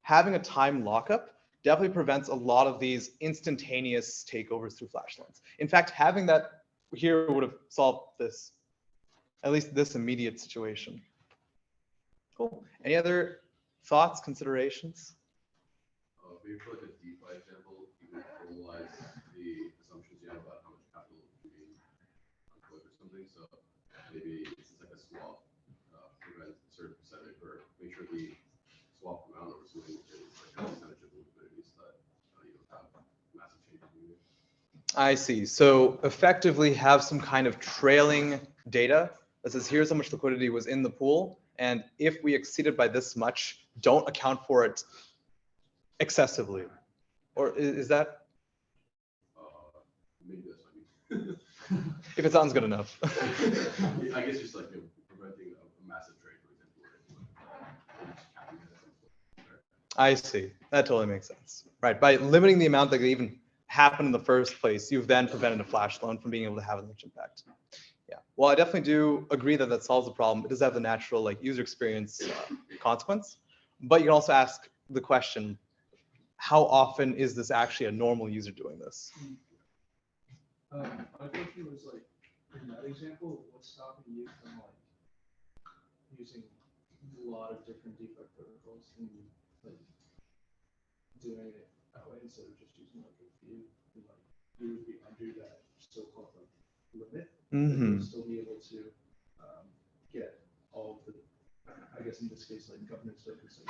having a time lockup definitely prevents a lot of these instantaneous takeovers through flash loans. In fact, having that here would have solved this, at least this immediate situation. Cool. Any other thoughts, considerations? Maybe for like a DeFi example, you can formalize the assumptions you have about how much capital is being employed or something. So maybe it's like a swap, prevent a certain percentage, or make sure the swap amount or something is like a percentage of the liquidities that you don't have massive changes. I see. So effectively have some kind of trailing data that says here's how much liquidity was in the pool, and if we exceeded by this much, don't account for it excessively. Or is that? Maybe that's what I mean. If it sounds good enough. I guess just like preventing a massive trade, for example. I see. That totally makes sense. Right. By limiting the amount that could even happen in the first place, you've then prevented a flash loan from being able to have as much impact. Yeah. Well, I definitely do agree that that solves the problem. It does have the natural user experience consequence, but you can also ask the question, how often is this actually a normal user doing this? My question was like, in that example, what's stopping you from using a lot of different DeFi protocols and doing it that way instead of just using a few? You would be under that so-called limit, but you'll still be able to get all of the, I guess in this case, governance tokens.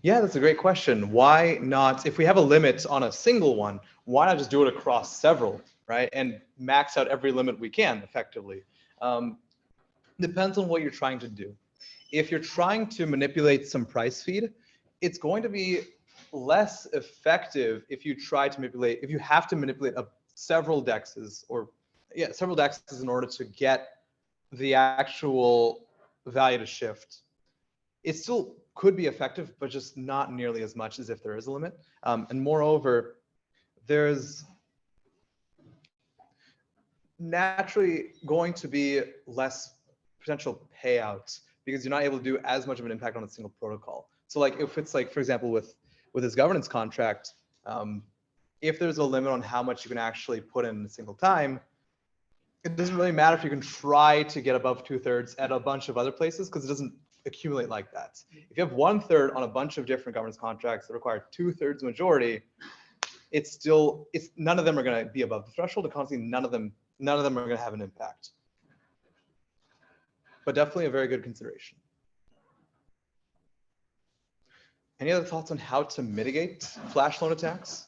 Yeah, that's a great question. Why not, if we have a limit on a single one, why not just do it across several, right? And max out every limit we can effectively. Depends on what you're trying to do. If you're trying to manipulate some price feed, it's going to be less effective if you try to manipulate, if you have to manipulate several dexes in order to get the actual value to shift. It still could be effective, but just not nearly as much as if there is a limit. And moreover, there's naturally going to be less potential payouts because you're not able to do as much of an impact on a single protocol. So like if it's like, for example, with this governance contract, if there's a limit on how much you can actually put in a single time, it doesn't really matter if you can try to get above 2/3 at a bunch of other places because it doesn't accumulate like that. If you have 1/3 on a bunch of different governance contracts that require 2/3 majority, it's none of them are going to be above the threshold. And constantly, none of them are going to have an impact. But definitely a very good consideration. Any other thoughts on how to mitigate flash loan attacks?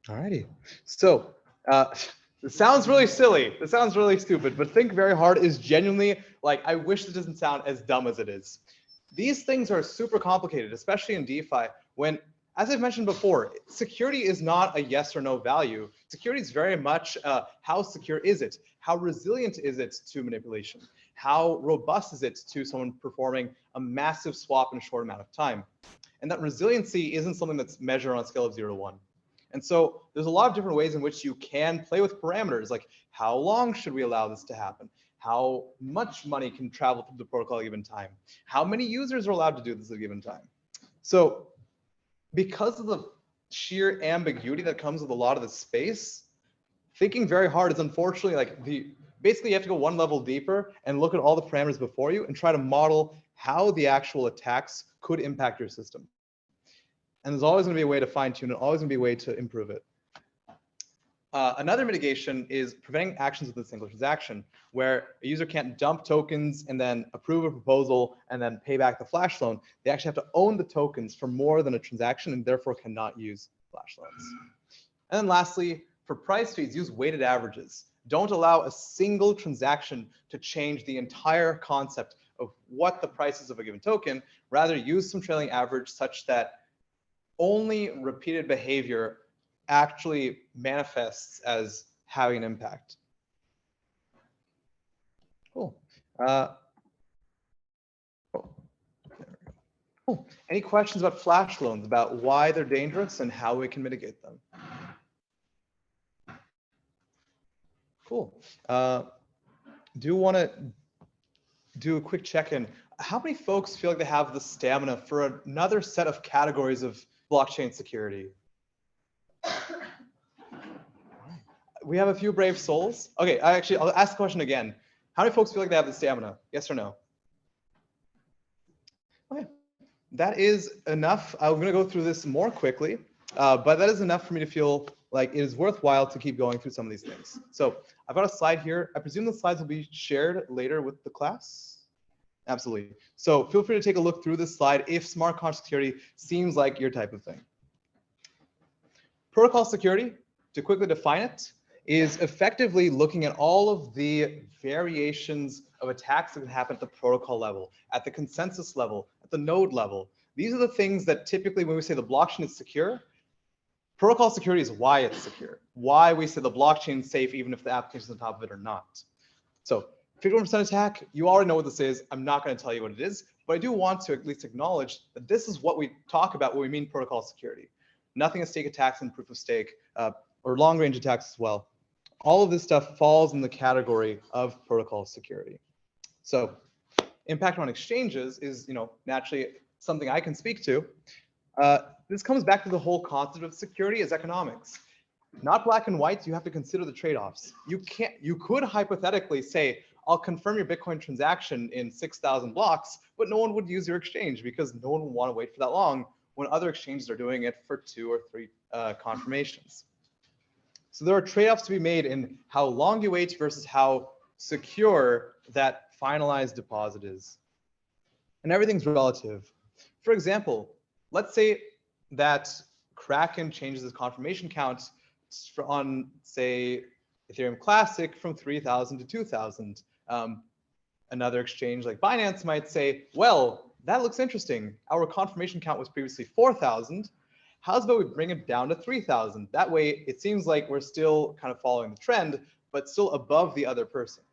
Alrighty. So it sounds really silly. It sounds really stupid, but think very hard is genuinely like, I wish it doesn't sound as dumb as it is. These things are super complicated, especially in DeFi, when, as I've mentioned before, security is not a yes or no value. Security is very much how secure is it? How resilient is it to manipulation? How robust is it to someone performing a massive swap in a short amount of time? And that resiliency isn't something that's measured on a scale of 0 to 1. And so there's a lot of different ways in which you can play with parameters, like how long should we allow this to happen? How much money can travel through the protocol at a given time? How many users are allowed to do this at a given time? So because of the sheer ambiguity that comes with a lot of the space, thinking very hard is unfortunately like Basically, you have to go one level deeper and look at all the parameters before you and try to model how the actual attacks could impact your system. And there's always going to be a way to fine tune it, always going to be a way to improve it. Another mitigation is preventing actions with a single transaction, where a user can't dump tokens and then approve a proposal and then pay back the flash loan. They actually have to own the tokens for more than a transaction and therefore cannot use flash loans. And then lastly, for price feeds, use weighted averages. Don't allow a single transaction to change the entire concept of what the price is of a given token. Rather, use some trailing average such that only repeated behavior actually manifests as having an impact. Cool. Cool. Any questions about flash loans, about why they're dangerous and how we can mitigate them? Cool. Do want to do a quick check-in. How many folks feel like they have the stamina for another set of categories of blockchain security? We have a few brave souls. Okay, I'll ask the question again. How many folks feel like they have the stamina? Yes or no? Okay, that is enough. I'm going to go through this more quickly, but that is enough for me to feel like it is worthwhile to keep going through some of these things. So I've got a slide here. I presume the slides will be shared later with the class. Absolutely. So feel free to take a look through this slide if smart contract security seems like your type of thing. Protocol security, to quickly define it, is effectively looking at all of the variations of attacks that can happen at the protocol level, at the consensus level, at the node level. These are the things that typically when we say the blockchain is secure, protocol security is why it's secure, why we say the blockchain is safe even if the applications on top of it are not. So 51% attack, you already know what this is. I'm not going to tell you what it is, but I do want to at least acknowledge that this is what we talk about when we mean protocol security. Nothing at stake attacks and proof of stake, or long range attacks as well. All of this stuff falls in the category of protocol security. So impact on exchanges is, naturally something I can speak to. This comes back to the whole concept of security as economics. Not black and white, you have to consider the trade-offs. You could hypothetically say, I'll confirm your Bitcoin transaction in 6,000 blocks, but no one would use your exchange because no one would want to wait for that long when other exchanges are doing it for 2 or 3 confirmations. So there are trade-offs to be made in how long you wait versus how secure that finalized deposit is. And everything's relative. For example, let's say that Kraken changes its confirmation count on, say, Ethereum Classic from 3,000 to 2,000. Another exchange like Binance might say, well, that looks interesting. Our confirmation count was previously 4,000. How's about we bring it down to 3,000? That way, it seems like we're still kind of following the trend, but still above the other person.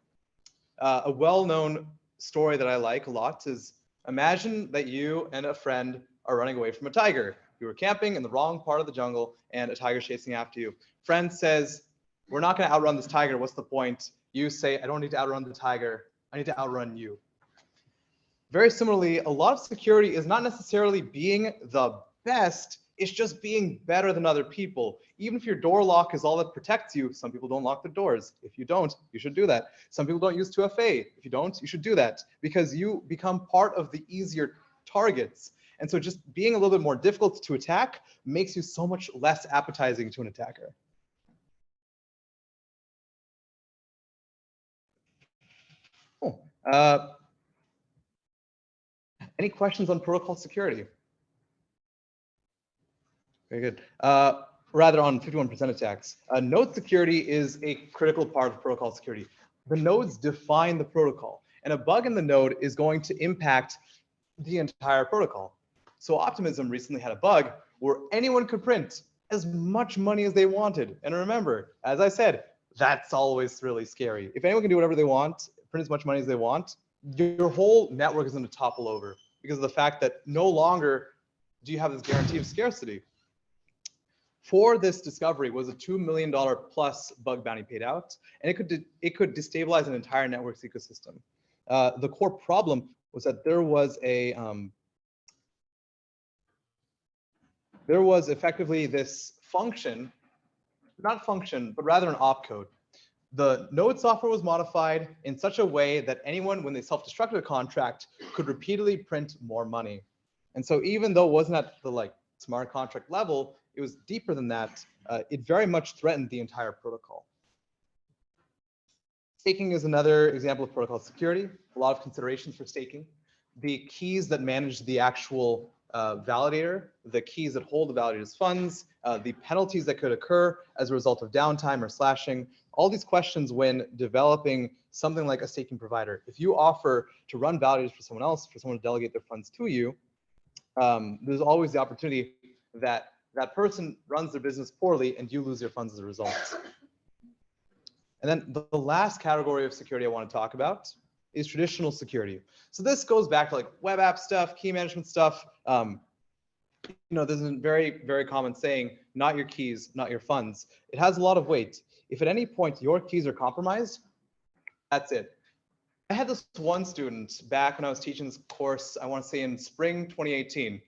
A well-known story that I like a lot is, imagine that you and a friend are running away from a tiger. You were camping in the wrong part of the jungle and a tiger's chasing after you. Friend says, we're not going to outrun this tiger. What's the point? You say, I don't need to outrun the tiger. I need to outrun you. Very similarly, a lot of security is not necessarily being the best. It's just being better than other people. Even if your door lock is all that protects you, some people don't lock their doors. If you don't, you should do that. Some people don't use 2FA. If you don't, you should do that because you become part of the easier targets. And so just being a little bit more difficult to attack makes you so much less appetizing to an attacker. Cool. Any questions on protocol security? Very good. Rather on 51% attacks. Node security is a critical part of protocol security. The nodes define the protocol, and a bug in the node is going to impact the entire protocol. So Optimism recently had a bug where anyone could print as much money as they wanted. And remember, as I said, that's always really scary. If anyone can do whatever they want, print as much money as they want, your whole network is going to topple over because of the fact that no longer do you have this guarantee of scarcity. For this discovery was a $2 million plus bug bounty paid out, and it could destabilize an entire network's ecosystem. The core problem was that there was effectively this function, not function, but rather an opcode the node software was modified in such a way that anyone, when they self-destructed a contract, could repeatedly print more money. And so even though it wasn't at the like smart contract level, it was deeper than that. It very much threatened the entire protocol. Staking is another example of protocol security. A lot of considerations for staking. The keys that manage the actual validator, the keys that hold the validator's funds, the penalties that could occur as a result of downtime or slashing, all these questions when developing something like a staking provider. If you offer to run validators for someone else, for someone to delegate their funds to you, there's always the opportunity that that person runs their business poorly and you lose your funds as a result. And then the last category of security I want to talk about is traditional security. So this goes back to like web app stuff, key management stuff. There's a very, very common saying, not your keys, not your funds. It has a lot of weight. If at any point your keys are compromised, that's it. I had this one student back when I was teaching this course, I want to say in spring 2018.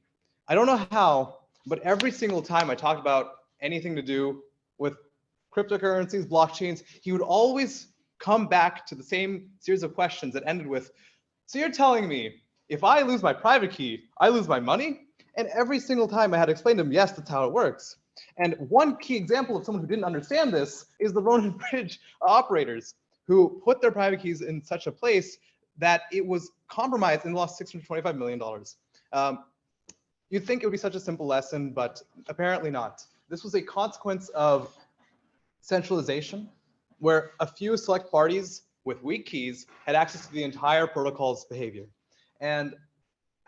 I don't know how, but every single time I talked about anything to do with cryptocurrencies, blockchains, he would always come back to the same series of questions that ended with, so you're telling me if I lose my private key, I lose my money? And every single time I had to explain to him, yes, that's how it works. And one key example of someone who didn't understand this is the Road and Bridge operators who put their private keys in such a place that it was compromised and lost $625 million. You'd think it would be such a simple lesson, but apparently not. This was a consequence of centralization, where a few select parties with weak keys had access to the entire protocol's behavior. And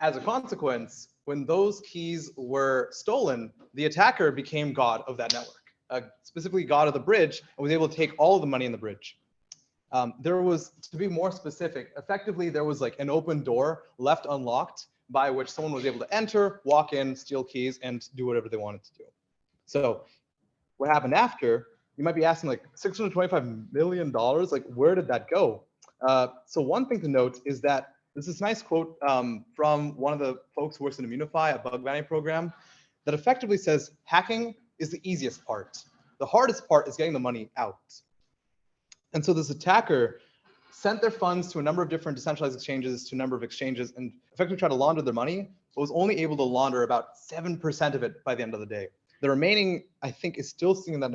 as a consequence, when those keys were stolen, the attacker became god of that network, specifically god of the bridge, and was able to take all of the money in the bridge. There was, to be more specific, effectively there was like an open door left unlocked by which someone was able to enter, walk in, steal keys, and do whatever they wanted to do. So what happened after, you might be asking like $625 million, like where did that go? So one thing to note is that there's this nice quote from one of the folks who works in Immunify, a bug bounty program, that effectively says hacking is the easiest part. The hardest part is getting the money out. And so this attacker sent their funds to a number of different decentralized exchanges, to a number of exchanges, and effectively tried to launder their money, but was only able to launder about 7% of it by the end of the day. The remaining, I think, is still sitting in that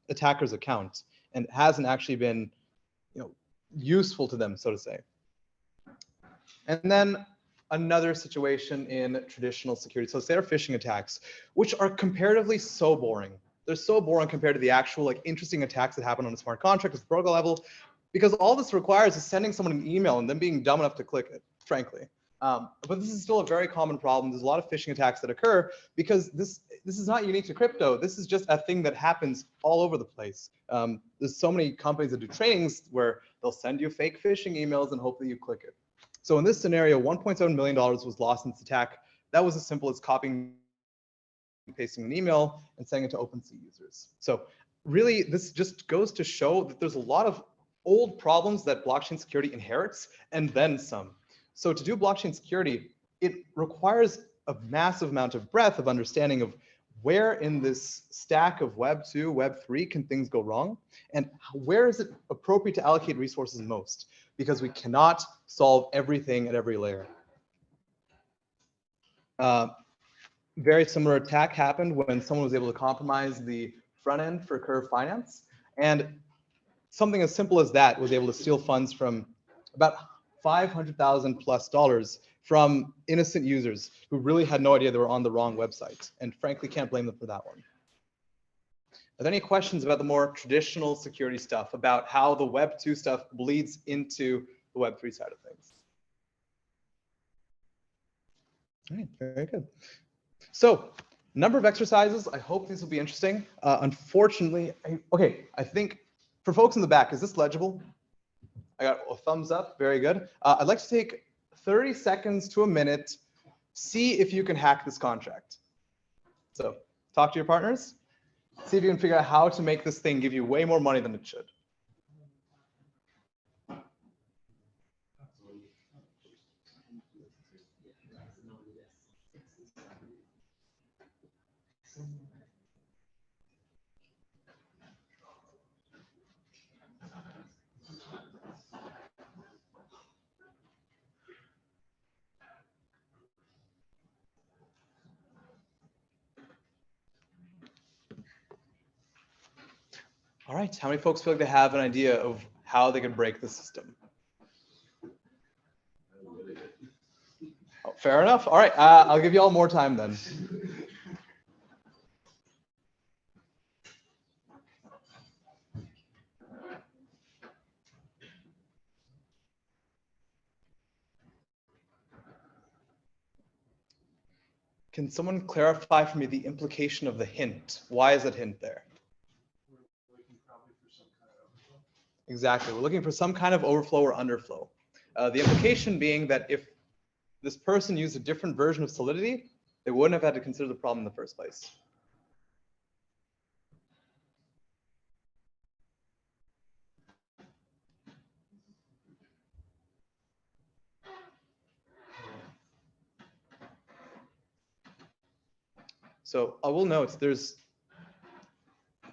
attacker's account and hasn't actually been, useful to them, so to say. And then another situation in traditional security. So say our phishing attacks, which are comparatively so boring. They're so boring compared to the actual like interesting attacks that happen on a smart contract at the protocol level, because all this requires is sending someone an email and them being dumb enough to click it, frankly. But this is still a very common problem. There's a lot of phishing attacks that occur because this is not unique to crypto. This is just a thing that happens all over the place. There's so many companies that do trainings where they'll send you fake phishing emails and hope that you click it. So in this scenario, $1.7 million was lost in this attack. That was as simple as copying and pasting an email and sending it to OpenSea users. So really, this just goes to show that there's a lot of old problems that blockchain security inherits and then some. So to do blockchain security, it requires a massive amount of breadth of understanding of where in this stack of Web 2, Web 3 can things go wrong, and where is it appropriate to allocate resources most, because we cannot solve everything at every layer. Very similar attack happened when someone was able to compromise the front end for Curve Finance, and something as simple as that was able to steal funds from about $500,000 plus from innocent users who really had no idea they were on the wrong website, and frankly can't blame them for that one. Are there any questions about the more traditional security stuff, about how the Web 2 stuff bleeds into the Web 3 side of things? All right, very good. So, number of exercises. I hope these will be interesting. Unfortunately, I think for folks in the back, is this legible? I got a thumbs up, very good. I'd like to take 30 seconds to a minute, see if you can hack this contract. So talk to your partners, see if you can figure out how to make this thing give you way more money than it should. All right, how many folks feel like they have an idea of how they could break the system? Oh, fair enough. All right, I'll give you all more time then. Can someone clarify for me the implication of the hint? Why is that hint there? We're looking probably for some kind of overflow. Exactly, we're looking for some kind of overflow or underflow. The implication being that if this person used a different version of Solidity, they wouldn't have had to consider the problem in the first place. So I will note there's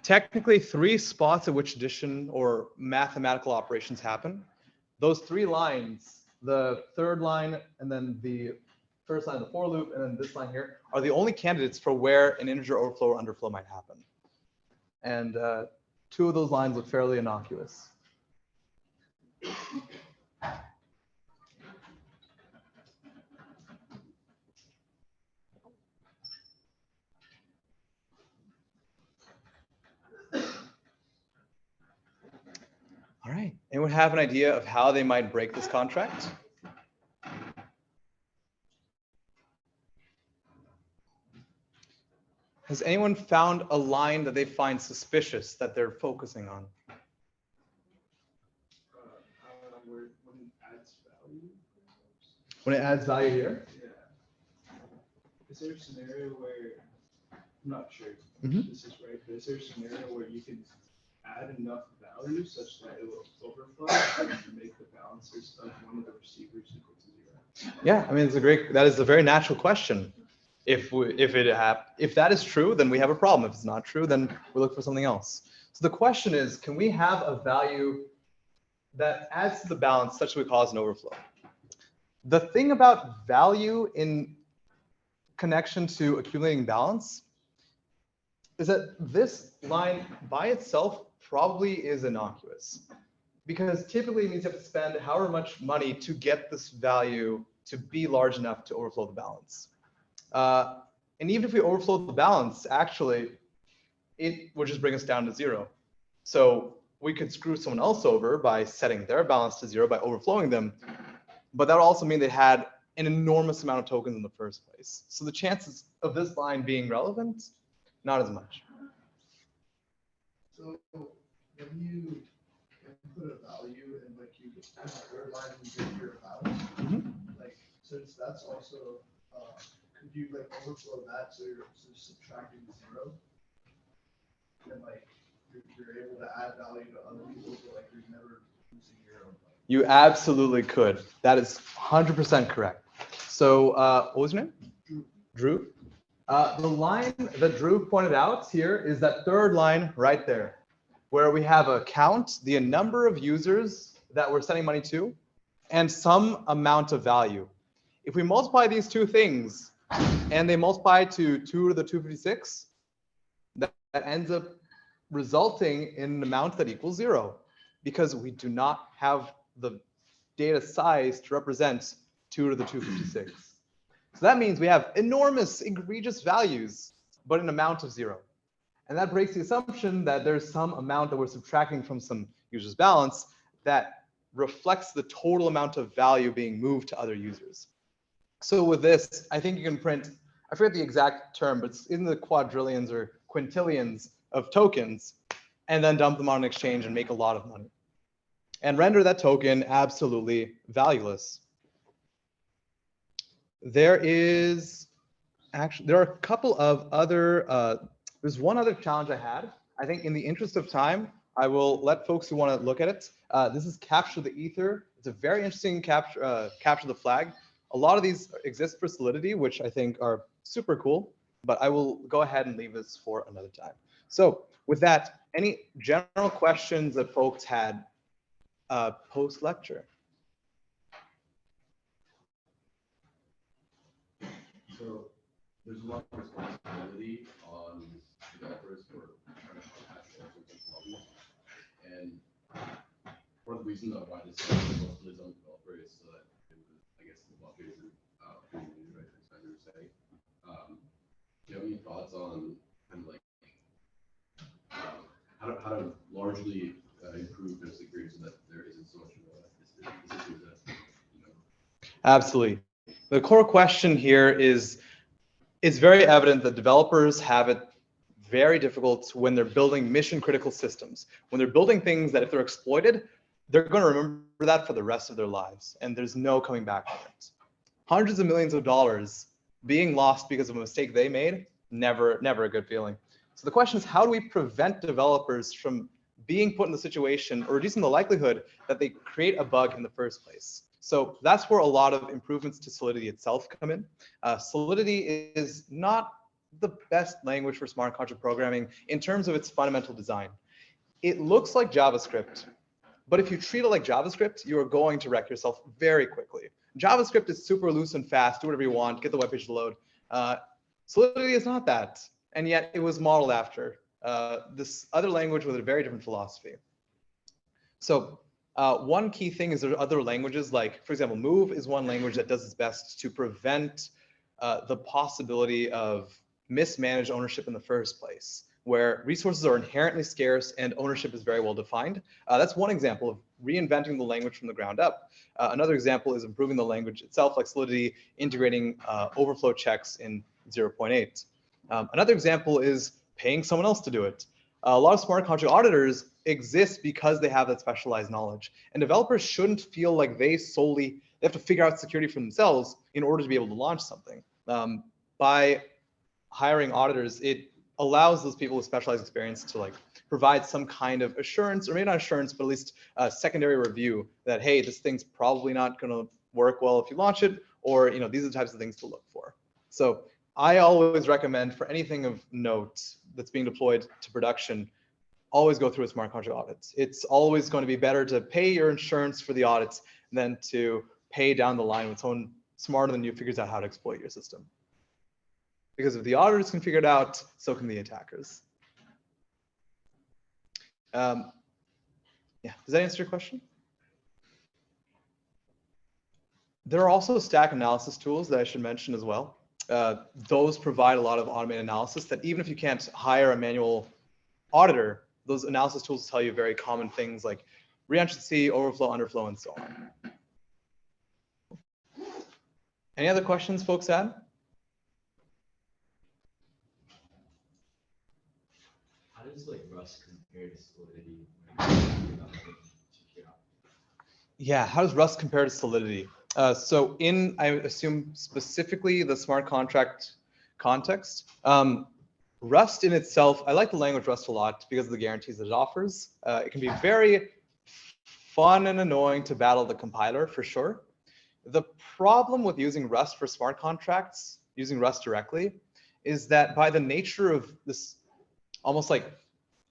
technically 3 spots at which addition or mathematical operations happen. Those 3 lines, the third line and then the first line of the for loop and then this line here, are the only candidates for where an integer overflow or underflow might happen. And 2 of those lines look fairly innocuous. All right, anyone have an idea of how they might break this contract? Has anyone found a line that they find suspicious that they're focusing on? When it adds value. When it adds value here? Yeah. Is there a scenario where, I'm not sure Mhm. if this is right, but is there a scenario where you can add enough value such that it will overflow and make the balances of one of the receivers equal to 0? Yeah, I mean, that is a very natural question. If that is true, then we have a problem. If it's not true, then we look for something else. So the question is, can we have a value that adds to the balance such that we cause an overflow? The thing about value in connection to accumulating balance is that this line by itself probably is innocuous, because typically it means you have to spend however much money to get this value to be large enough to overflow the balance. And even if we overflow the balance, actually, it would just bring us down to 0. So we could screw someone else over by setting their balance to 0 by overflowing them, but that would also mean they had an enormous amount of tokens in the first place. So the chances of this line being relevant, not as much. So when you input a value and like you just the third line you get your balance, like since that's also could you like overflow that so you're subtracting 0 and like you're able to add value to other people, so like you're never losing your own. You absolutely could. That is 100% correct. So what was your name? Drew. The line that Drew pointed out here is that third line right there, where we have a count, the number of users that we're sending money to, and some amount of value. If we multiply these 2 things and they multiply to 2 to the 256, that ends up resulting in an amount that equals 0, because we do not have the data size to represent 2 to the 256. So that means we have enormous, egregious values, but an amount of 0. And that breaks the assumption that there's some amount that we're subtracting from some user's balance that reflects the total amount of value being moved to other users. So with this, I think you can print, I forget the exact term, but it's in the quadrillions or quintillions of tokens, and then dump them on an exchange and make a lot of money. And render that token absolutely valueless. There are a couple of other, there's one other challenge I had. I think in the interest of time, I will let folks who want to look at it. This is Capture the Ether. It's a very interesting capture the flag. A lot of these exist for Solidity, which I think are super cool, but I will go ahead and leave this for another time. So with that, any general questions that folks had post-lecture? So there's a lot of responsibility on developers for trying to patch all sorts of problems. And one of the reasons why this is mostly on developer is so that it was, I guess the blockchain is pretty new, right? As you were saying. Do you have any thoughts on kind of like how to largely improve the security so that there isn't so much of this issue that, you know? Absolutely. The core question here is, it's very evident that developers have it very difficult when they're building mission critical systems. When they're building things that if they're exploited, they're going to remember that for the rest of their lives, and there's no coming back from it. Hundreds of millions of dollars being lost because of a mistake they made, never a good feeling. So the question is, how do we prevent developers from being put in the situation or reducing the likelihood that they create a bug in the first place? So that's where a lot of improvements to Solidity itself come in. Solidity is not the best language for smart contract programming in terms of its fundamental design. It looks like JavaScript, but if you treat it like JavaScript, you are going to wreck yourself very quickly. JavaScript is super loose and fast, do whatever you want, get the web page to load. Solidity is not that, and yet it was modeled after this other language with a very different philosophy. So one key thing is there are other languages, like, for example, Move is one language that does its best to prevent the possibility of mismanaged ownership in the first place, where resources are inherently scarce and ownership is very well defined. That's one example of reinventing the language from the ground up. Another example is improving the language itself, like Solidity integrating overflow checks in 0.8. Another example is paying someone else to do it. A lot of smart contract auditors exist because they have that specialized knowledge, and developers shouldn't feel like they have to figure out security for themselves in order to be able to launch something. By hiring auditors, it allows those people with specialized experience to like provide some kind of assurance, or maybe not assurance, but at least a secondary review that, hey, this thing's probably not going to work well if you launch it, or these are the types of things to look for. So I always recommend for anything of note that's being deployed to production, always go through a smart contract audit. It's always going to be better to pay your insurance for the audits than to pay down the line when someone smarter than you figures out how to exploit your system. Because if the auditors can figure it out, so can the attackers. Yeah, does that answer your question? There are also stack analysis tools that I should mention as well. Those provide a lot of automated analysis that even if you can't hire a manual auditor, those analysis tools tell you very common things like re-entrancy, overflow, underflow, and so on. Any other questions folks had? How does like Rust compare to Solidity? Yeah, how does Rust compare to Solidity? So in, I assume specifically the smart contract context, Rust in itself, I like the language Rust a lot because of the guarantees that it offers. It can be very fun and annoying to battle the compiler for sure. The problem with using Rust for smart contracts, using Rust directly, is that by the nature of this almost like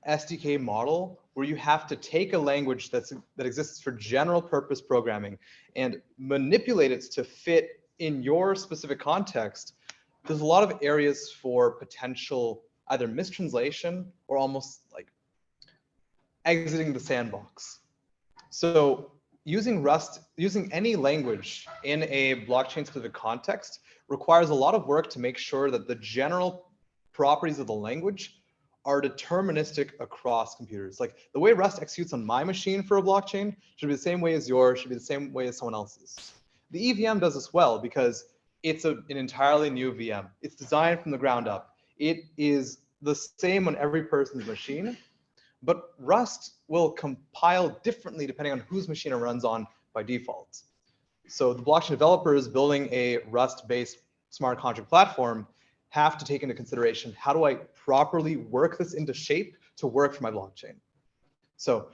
SDK model, where you have to take a language that exists for general purpose programming and manipulate it to fit in your specific context, there's a lot of areas for potential either mistranslation or almost like exiting the sandbox. So using Rust, using any language in a blockchain specific context requires a lot of work to make sure that the general properties of the language are deterministic across computers. Like the way Rust executes on my machine for a blockchain should be the same way as yours, should be the same way as someone else's. The EVM does this well because it's an entirely new VM. It's designed from the ground up. It is the same on every person's machine, but Rust will compile differently depending on whose machine it runs on by default. So the blockchain developers building a Rust-based smart contract platform have to take into consideration, how do I properly work this into shape to work for my blockchain? So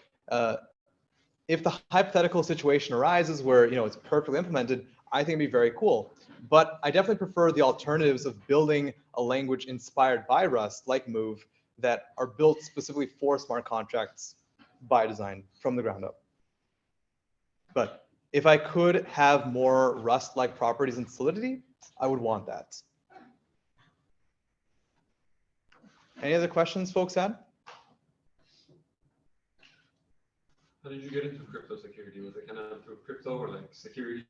if the hypothetical situation arises where it's perfectly implemented, I think it'd be very cool. But I definitely prefer the alternatives of building a language inspired by Rust, like Move, that are built specifically for smart contracts by design from the ground up. But if I could have more Rust-like properties in Solidity, I would want that. Any other questions folks had? How did you get into crypto security? Was it kind of through crypto or like security?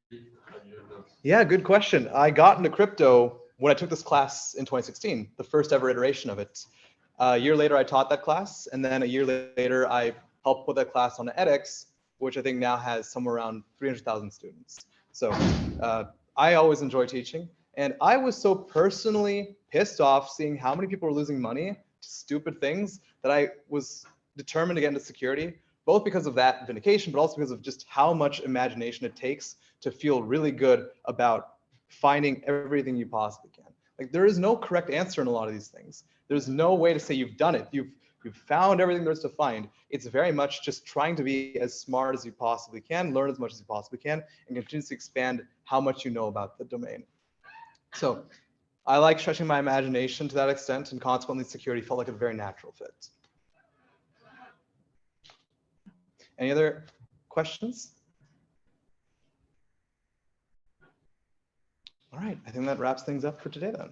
How did you know? Yeah, good question. I got into crypto when I took this class in 2016, the first ever iteration of it. A year later, I taught that class, and then a year later, I helped put that class on edX, which I think now has somewhere around 300,000 students. So I always enjoy teaching, and I was so personally pissed off seeing how many people were losing money to stupid things that I was determined to get into security, both because of that vindication, but also because of just how much imagination it takes to feel really good about finding everything you possibly can. Like, there is no correct answer in a lot of these things. There's no way to say you've done it. You've found everything there is to find. It's very much just trying to be as smart as you possibly can, learn as much as you possibly can, and continuously expand how much you know about the domain. So I like stretching my imagination to that extent, and consequently security felt like a very natural fit. Any other questions? All right, I think that wraps things up for today then.